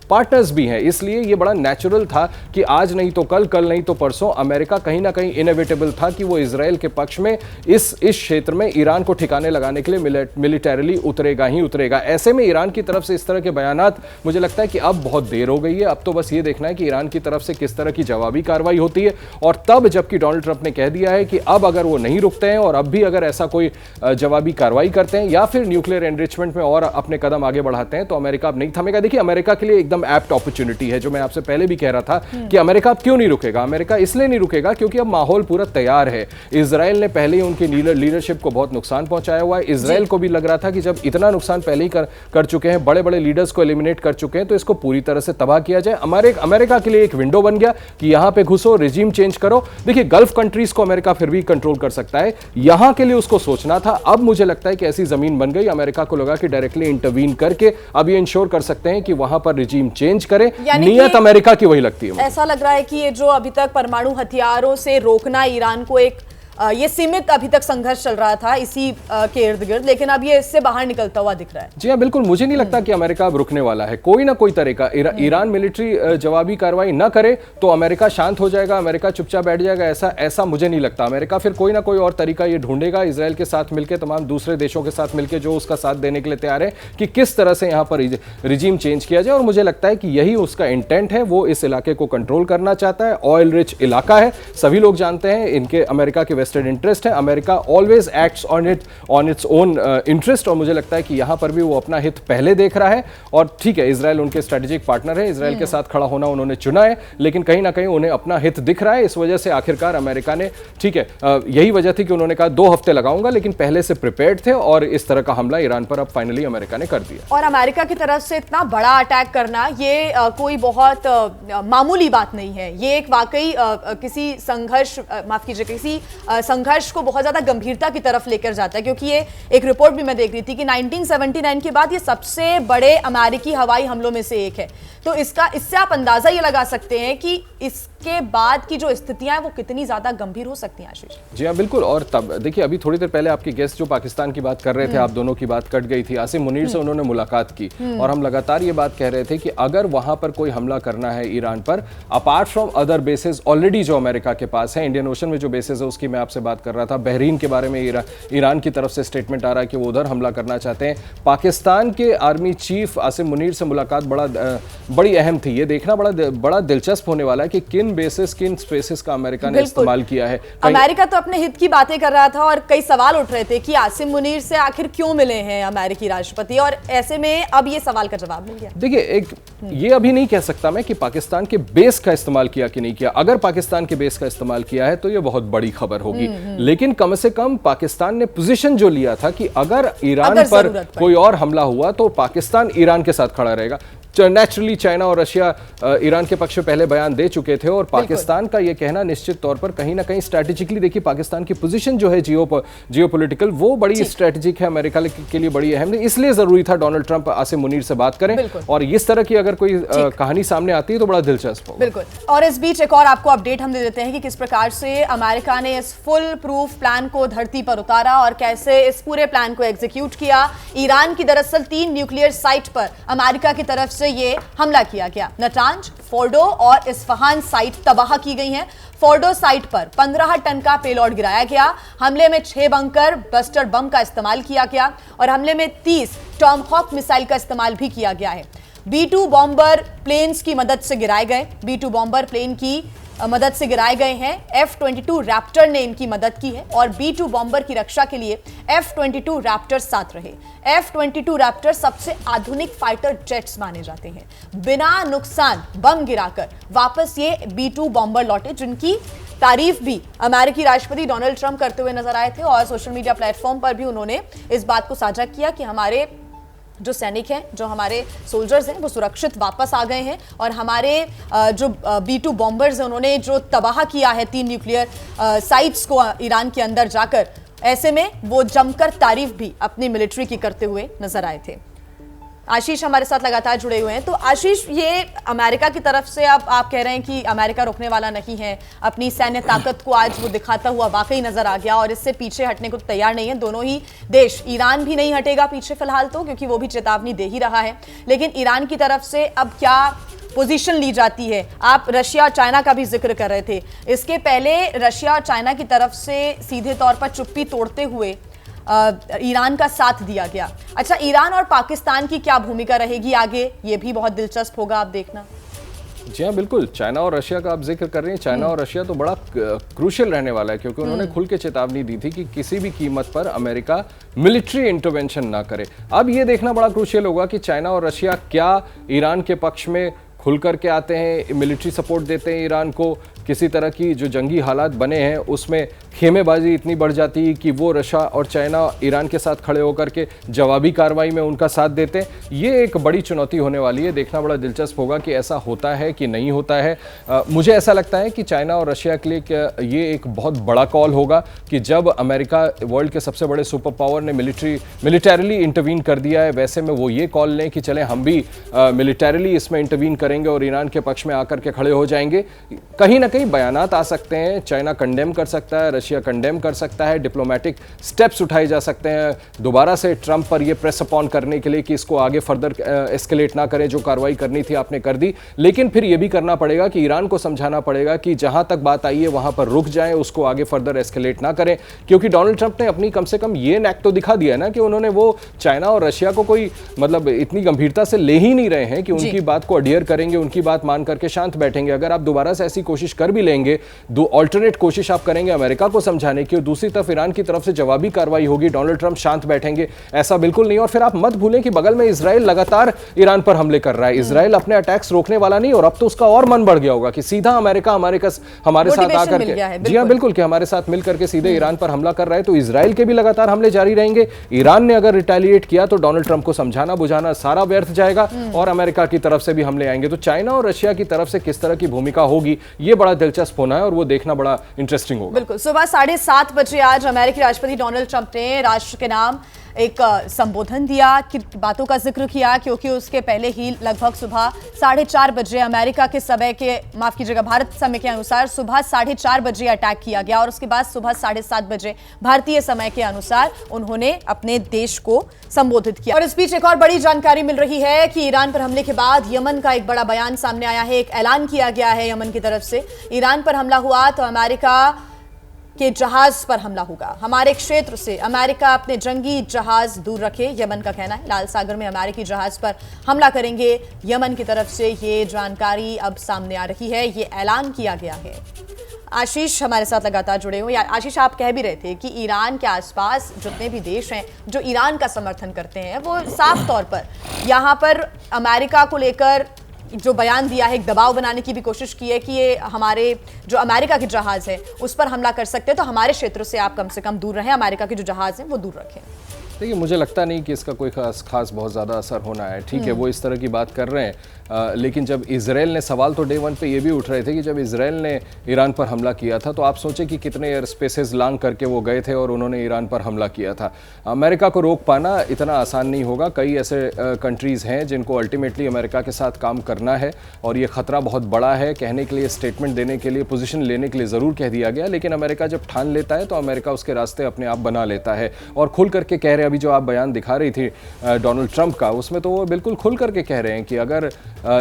पार्टनर्स भी हैं, इसलिए ये बड़ा नेचुरल था कि आज नहीं तो कल नहीं तो परसों अमेरिका कहीं ना कहीं इनएविटेबल था कि वो इसराइल के पक्ष में इस क्षेत्र में ईरान को ठिकाने लगाने के लिए मिलिटरीली उतरेगा ही उतरेगा। ऐसे में ईरान की तरफ से इस तरह के बयानात, मुझे लगता है कि अब बहुत देर हो गई है। अब तो बस ये देखना है कि ईरान की तरफ से किस तरह की जवाबी कार्रवाई होती है, और तब जबकि डोनाल्ड ट्रंप ने कह दिया है कि अब अगर वो नहीं रुकते हैं और अब भी अगर ऐसा कोई जवाबी कार्रवाई करते हैं या फिर न्यूक्लियर एनरिचमेंट में और अपने कदम आगे बढ़ाते हैं, तो अमेरिका अब नहीं थमेगा। देखिए, अमेरिका के लिए एकदम एप्ट अपॉर्चुनिटी है, जो मैं आपसे पहले भी कह रहा था कि अमेरिका अब क्यों नहीं रुकेगा। अमेरिका इसलिए नहीं रुकेगा क्योंकि अब माहौल पूरा तैयार है। इजराइल ने पहले ही उनकी लीडरशिप को बहुत नुकसान पहुंचाया हुआ है। इजराइल को भी लग रहा था कि जब इतना नुकसान पहले ही कर चुके हैं, बड़े बड़े लीडर्स को एलिमिनेट कर चुके हैं, तो इसको पूरी तरह से तबाह किया जाए। अमेरिका के लिए एक विंडो बन गया कि यहां पे घुसो, रिजीम चेंज करो। देखिए, गल्फ कंट्रीज को अमेरिका फिर भी कंट्रोल कर सकता है, यहां के लिए उसको सोचना था। अब मुझे लगता है कि ऐसी जमीन बन गई, अमेरिका को लगा कि डायरेक्टली इंटरवीन करके अब ये इंश्योर कर सकते हैं कि वहां पर रिजीम चेंज करें। नियत अमेरिका की वही लगती है। ऐसा लग रहा है कि ये जो अभी तक परमाणु हथियारों से रोकना ईरान को एक ये सीमित अभी तक संघर्ष चल रहा था इसी के इर्द गिर्द, लेकिन अब ये इससे बाहर निकलता हुआ दिख रहा है। जी हाँ, बिल्कुल। मुझे नहीं लगता कि अमेरिका अब रुकने वाला है। कोई ना कोई तरीका, ईरान मिलिट्री जवाबी कार्रवाई ना करे तो अमेरिका शांत हो जाएगा, अमेरिका चुपचाप बैठ जाएगा, ऐसा मुझे नहीं लगता। अमेरिका फिर कोई ना कोई और तरीका ये ढूंढेगा, इसराइल के साथ मिलकर, तमाम दूसरे देशों के साथ मिलकर जो उसका साथ देने के लिए तैयार है, कि किस तरह से यहाँ पर रिजीम चेंज किया जाए। और मुझे लगता है कि यही उसका इंटेंट है, वो इस इलाके को कंट्रोल करना चाहता है। ऑयल रिच इलाका है, सभी लोग जानते हैं। इनके अमेरिका के वेस्टेड इंटरेस्ट है। America always acts on its own interest, और मुझे लगता है कि यहाँ पर भी वो अपना हित पहले देख रहा है। और ठीक है, इजराइल उनके स्ट्रेटेजिक पार्टनर है, इजराइल के साथ खड़ा होना उन्होंने चुना है, लेकिन कहीं ना कहीं उन्हें अपना हित दिख रहा है। इस वजह से आखिरकार अमेरिका ने, ठीक है, यही वजह थी कि उन्होंने कहा 2 हफ्ते लगाऊंगा, लेकिन पहले से प्रिपेयर्ड थे और इस तरह का हमला ईरान पर अब फाइनली अमेरिका ने कर दिया। और अमेरिका की तरफ से इतना बड़ा अटैक करना ये कोई बहुत मामूली बात नहीं है। ये एक वाकई किसी संघर्ष, माफ कीजिए, किसी संघर्ष को बहुत ज्यादा गंभीरता की तरफ लेकर जाता है, क्योंकि ये एक रिपोर्ट भी मैं देख रही थी कि 1979 के बाद ये सबसे बड़े अमेरिकी हवाई हमलों में से एक है। तो इससे आप अंदाजा ये लगा सकते हैं कि इसके बाद की जो स्थितियां हैं वो कितनी ज्यादा गंभीर हो सकती हैं। आशीष जी हाँ, बिल्कुल। और तब देखिए, अभी थोड़ी देर पहले आपके गेस्ट जो पाकिस्तान की बात कर रहे थे, आप दोनों की बात कट गई थी, आसिम मुनीर से उन्होंने मुलाकात की और हम लगातार ये बात कह रहे थे कि अगर वहां पर कोई हमला करना है ईरान पर, apart from other bases already जो अमेरिका के पास है, इंडियन ओशन में जो बेसेस है उसकी मैं आपसे बात कर रहा था, बहरीन के बारे में ईरान की तरफ से स्टेटमेंट आ रहा है कि वो उधर हमला करना चाहते हैं। पाकिस्तान के आर्मी चीफ आसिम मुनीर से मुलाकात बड़ी अहम थी। ये देखना बड़ा दिलचस्प होने वाला है कि किन बेसिस, किन स्पेसेस का अमेरिका ने इस्तेमाल किया है। अमेरिका तो अपने हित की बातें कर रहा था और कई सवाल उठ रहे थे कि आसिम मुनीर से आखिर क्यों मिले हैं अमेरिकी राष्ट्रपति, और ऐसे में अब ये सवाल का जवाब मिल गया। देखिए, ये अभी नहीं कह सकता मैं कि पाकिस्तान के बेस का इस्तेमाल किया कि नहीं किया। अगर पाकिस्तान के बेस का इस्तेमाल किया है तो ये बहुत बड़ी खबर होगी, लेकिन कम से कम पाकिस्तान ने पोजीशन जो लिया था कि अगर ईरान पर कोई और हमला हुआ तो पाकिस्तान ईरान के साथ खड़ा रहेगा। नेचुरली चाइना और रशिया ईरान के पक्ष में पहले बयान दे चुके थे, और पाकिस्तान का यह कहना निश्चित तौर पर कहीं ना कहीं स्ट्रैटेजिकली, देखिए पाकिस्तान की पोजीशन जो है जियोपॉलिटिकल, वो बड़ी स्ट्रैटेजिक है, अमेरिका के लिए बड़ी अहम है। इसलिए जरूरी था डोनाल्ड ट्रंप आसिम मुनीर से बात करें, और इस तरह की अगर कोई कहानी सामने आती है तो बड़ा दिलचस्प होगा। बिल्कुल। और इस बीच एक और आपको अपडेट हम दे देते हैं कि किस प्रकार से अमेरिका ने इस फुल प्रूफ प्लान को धरती पर उतारा और कैसे इस पूरे प्लान को एग्जीक्यूट किया। ईरान की दरअसल 3 न्यूक्लियर साइट पर अमेरिका की तरफ से ये हमला किया गया। नटांज, फोर्डो और इस्फहान साइट तबाह की गई हैं। फोर्डो साइट पर 15 टन का पेलोड गिराया गया। हमले में 6 बंकर बस्टर बम का इस्तेमाल किया गया और हमले में 30 टॉमहॉक मिसाइल का इस्तेमाल भी किया गया है। B-2 बॉम्बर प्लेन्स की मदद से गिराए गए। B-2 बॉम्बर प्लेन की मदद से गिराए गए हैं। F-22 रैप्टर ने इनकी मदद की है और B-2 बॉम्बर की रक्षा के लिए F-22 रैप्टर साथ रहे। F-22 रैप्टर सबसे आधुनिक फाइटर जेट्स माने जाते हैं। बिना नुकसान बम गिराकर वापस ये B-2 बॉम्बर लौटे, जिनकी तारीफ भी अमेरिकी राष्ट्रपति डोनाल्ड ट्रंप करते हुए नजर आए थे और सोशल मीडिया प्लेटफॉर्म पर भी उन्होंने इस बात को साझा किया कि हमारे जो सैनिक हैं, जो हमारे सोल्जर्स हैं, वो सुरक्षित वापस आ गए हैं और हमारे जो B-2 बॉम्बर्स हैं उन्होंने जो तबाह किया है 3 न्यूक्लियर साइट्स को ईरान के अंदर जाकर, ऐसे में वो जमकर तारीफ भी अपनी मिलिट्री की करते हुए नजर आए थे। आशीष हमारे साथ लगातार जुड़े हुए हैं। तो आशीष, ये अमेरिका की तरफ से अब आप कह रहे हैं कि अमेरिका रुकने वाला नहीं है, अपनी सैन्य ताकत को आज वो दिखाता हुआ वाकई नजर आ गया और इससे पीछे हटने को तैयार नहीं है दोनों ही देश। ईरान भी नहीं हटेगा पीछे फिलहाल तो, क्योंकि वो भी चेतावनी दे ही रहा है, लेकिन ईरान की तरफ से अब क्या पोजीशन ली जाती है? आप रशिया और चाइना का भी जिक्र कर रहे थे, इसके पहले रशिया और चाइना की तरफ से सीधे तौर पर चुप्पी तोड़ते हुए ईरान का साथ दिया गया। अच्छा, ईरान और पाकिस्तान की क्या भूमिका रहेगी आगे, ये भी बहुत दिलचस्प होगा, आप देखना। जी हाँ, बिल्कुल। चाइना और रशिया का आप जिक्र कर रहे हैं। चाइना और रशिया तो बड़ा क्रूशियल रहने वाला है, क्योंकि उन्होंने खुल के चेतावनी दी थी कि किसी भी कीमत पर अमेरिका मिलिट्री इंटरवेंशन ना करे। अब ये देखना बड़ा क्रूशियल होगा कि चाइना और रशिया क्या ईरान के पक्ष में खुल करके आते हैं, मिलिट्री सपोर्ट देते हैं ईरान को, किसी तरह की जो जंगी हालात बने हैं उसमें खेमेबाजी इतनी बढ़ जाती है कि वो रशिया और चाइना ईरान के साथ खड़े होकर के जवाबी कार्रवाई में उनका साथ देते हैं। ये एक बड़ी चुनौती होने वाली है। देखना बड़ा दिलचस्प होगा कि ऐसा होता है कि नहीं होता है। मुझे ऐसा लगता है कि चाइना और रशिया के लिए ये एक बहुत बड़ा कॉल होगा कि जब अमेरिका वर्ल्ड के सबसे बड़े सुपर पावर ने मिलिटरीली इंटरवीन कर दिया है, वैसे में वो ये कॉल लें कि चलें हम भी मिलिटरीली इसमें इंटरवीन करेंगे और ईरान के पक्ष में आकर के खड़े हो जाएंगे। कहीं ना कहीं बयानात आ सकते हैं, चाइना कंडेम कर सकता है, रशिया कंडेम कर सकता है, डिप्लोमेटिक स्टेप्स उठाए जा सकते हैं दोबारा से ट्रंप पर ये प्रेस अपॉन करने के लिए कि इसको आगे फर्दर एस्केलेट ना करें, जो कार्रवाई करनी थी आपने कर दी। लेकिन फिर ये भी करना पड़ेगा कि ईरान को समझाना पड़ेगा कि जहां तक बात आई है वहां पर रुक जाएं, उसको आगे फर्दर एस्केलेट ना करें, क्योंकि डोनाल्ड ट्रंप ने अपनी कम से कम ये नैक तो दिखा दिया ना कि उन्होंने वो चाइना और रशिया को कोई मतलब इतनी गंभीरता से ले ही नहीं रहे हैं कि उनकी बात को अडियर करेंगे, उनकी बात मान करके शांत बैठेंगे। अगर आप दोबारा से ऐसी कोशिश कर भी लेंगे, दो ऑल्टरनेट कोशिश आप करेंगे अमेरिका को समझाने की और दूसरी तरफ ईरान की तरफ से जवाबी कार्रवाई होगी, डोनाल्ड ट्रंप शांत बैठेंगे, ऐसा बिल्कुल नहीं। और फिर आप मत भूलें कि बगल में इजराइल लगातार ईरान पर हमले कर रहा है। इजराइल अपने अटैक्स रोकने वाला नहीं, और अब तो उसका और मन बढ़ गया होगा कि सीधा अमेरिका हमारे साथ आकर के, जी हाँ बिल्कुल, कि हमारे साथ मिलकर के सीधे ईरान पर हमला कर रहा है। तो इजराइल के भी लगातार हमले जारी रहेंगे। ईरान ने अगर रिटेलिएट किया तो डोनाल्ड ट्रंप को समझाना बुझाना सारा व्यर्थ जाएगा, और अमेरिका की तरफ से भी हमले आएंगे। तो चाइना और रशिया की तरफ से किस तरह की भूमिका होगी, ये बड़ा दिलचस्प होना है और वो देखना बड़ा इंटरेस्टिंग होगा। बिल्कुल। सुबह 7:30 बजे आज अमेरिकी राष्ट्रपति डोनाल्ड ट्रंप ने राष्ट्र के नाम एक संबोधन दिया, कि बातों का जिक्र किया, क्योंकि उसके पहले ही लगभग सुबह 4:30 बजे अमेरिका के समय के, माफ कीजिएगा, भारत समय के अनुसार सुबह 4:30 बजे अटैक किया गया, और उसके बाद सुबह 7:30 बजे भारतीय समय के अनुसार उन्होंने अपने देश को संबोधित किया। और इस बीच एक और बड़ी जानकारी मिल रही है कि ईरान पर हमले के बाद यमन का एक बड़ा बयान सामने आया है। एक ऐलान किया गया है यमन की तरफ से, ईरान पर हमला हुआ तो अमेरिका के जहाज पर हमला होगा, हमारे क्षेत्र से अमेरिका अपने जंगी जहाज दूर रखे, यमन का कहना है। लाल सागर में अमेरिकी जहाज पर हमला करेंगे यमन की तरफ से, ये जानकारी अब सामने आ रही है, ये ऐलान किया गया है। आशीष हमारे साथ लगातार जुड़े हुए। आशीष, आप कह भी रहे थे कि ईरान के आसपास जितने भी देश हैं जो ईरान का समर्थन करते हैं, वो साफ तौर पर यहाँ पर अमेरिका को लेकर जो बयान दिया है, एक दबाव बनाने की भी कोशिश की है कि ये हमारे जो अमेरिका के जहाज है उस पर हमला कर सकते हैं, तो हमारे क्षेत्र से आप कम से कम दूर रहें, अमेरिका के जो जहाज हैं वो दूर रखें। देखिए, मुझे लगता नहीं कि इसका कोई खास बहुत ज़्यादा असर होना है। ठीक है, वो इस तरह की बात कर रहे हैं, लेकिन जब इजराइल ने, सवाल तो डे वन पे ये भी उठ रहे थे कि जब इजराइल ने ईरान पर हमला किया था तो आप सोचें कि कितने एयर स्पेसेस लांग करके वो गए थे और उन्होंने ईरान पर हमला किया था। अमेरिका को रोक पाना इतना आसान नहीं होगा। कई ऐसे कंट्रीज़ हैं जिनको अल्टीमेटली अमेरिका के साथ काम करना है, और ये ख़तरा बहुत बड़ा है। कहने के लिए, स्टेटमेंट देने के लिए, पोजीशन लेने के लिए ज़रूर कह दिया गया, लेकिन अमेरिका जब ठान लेता है तो अमेरिका उसके रास्ते अपने आप बना लेता है और खुल करके कह रहे हैं। अभी जो आप बयान दिखा रही थी डोनाल्ड ट्रंप का, उसमें तो वो बिल्कुल खुल करके कह रहे हैं कि अगर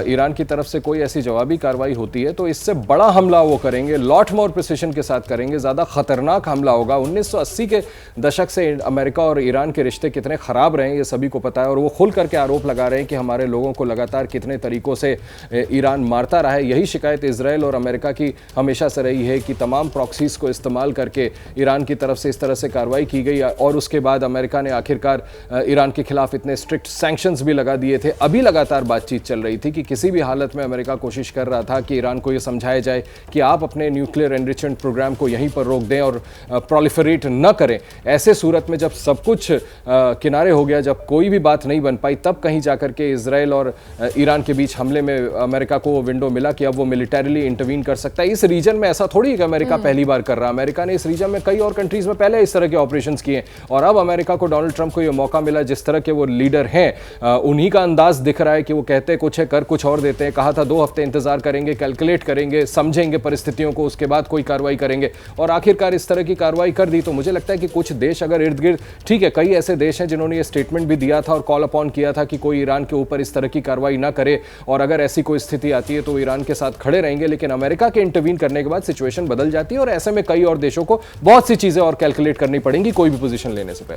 ईरान की तरफ से कोई ऐसी जवाबी कार्रवाई होती है तो इससे बड़ा हमला वो करेंगे, लॉट मोर प्रिसिशन के साथ करेंगे, ज़्यादा खतरनाक हमला होगा। 1980 के दशक से अमेरिका और ईरान के रिश्ते कितने ख़राब रहे हैं ये सभी को पता है, और वो खुल करके आरोप लगा रहे हैं कि हमारे लोगों को लगातार कितने तरीक़ों से ईरान मारता रहा है। यही शिकायत इजराइल और अमेरिका की हमेशा से रही है कि तमाम प्रॉक्सीज़ को इस्तेमाल करके ईरान की तरफ से इस तरह से कार्रवाई की गई, और उसके बाद अमेरिका ने आखिरकार ईरान के खिलाफ इतने स्ट्रिक्ट सैंक्शंस भी लगा दिए थे। अभी लगातार बातचीत चल रही थी कि किसी भी हालत में अमेरिका कोशिश कर रहा था कि ईरान को यह समझाया जाए कि आप अपने न्यूक्लियर एनरिचमेंट प्रोग्राम को यहीं पर रोक दें और प्रोलिफरेट न करें। ऐसे सूरत में जब सब कुछ किनारे हो गया, जब कोई भी बात नहीं बन पाई, तब कहीं जाकर के इजराइल और ईरान के बीच हमले में अमेरिका को वो विंडो मिला कि अब वो मिलिटरीली इंटरवीन कर सकता है। इस रीजन में ऐसा थोड़ी है कि अमेरिका पहली बार कर रहा है। अमेरिका ने इस रीजन में कई और कंट्रीज में पहले इस तरह के ऑपरेशंस किए, और अब अमेरिका को, डोनाल्ड ट्रंप को यह मौका मिला। जिस तरह के वो लीडर हैं, उन्हीं का अंदाज दिख रहा है कि वो कहते कुछ है, कर कुछ और देते हैं। कहा था 2 हफ्ते इंतजार करेंगे, कैलकुलेट करेंगे, समझेंगे परिस्थितियों को, उसके बाद कोई कार्रवाई करेंगे, और आखिरकार इस तरह की कार्रवाई कर दी। तो मुझे लगता है कि कुछ देश अगर इर्द गिर्द, ठीक है, कई ऐसे देश हैं जिन्होंने ये स्टेटमेंट भी दिया था और कॉल अपॉन किया था कि कोई ईरान के ऊपर इस तरह की कार्रवाई ना करे, और अगर ऐसी कोई स्थिति आती है तो ईरान के साथ खड़े रहेंगे। लेकिन अमेरिका के इंटरवीन करने के बाद सिचुएशन बदल जाती है, और ऐसे में कई और देशों को बहुत सी चीजें और कैलकुलेट करनी पड़ेंगी कोई भी पोजीशन लेने से पहले।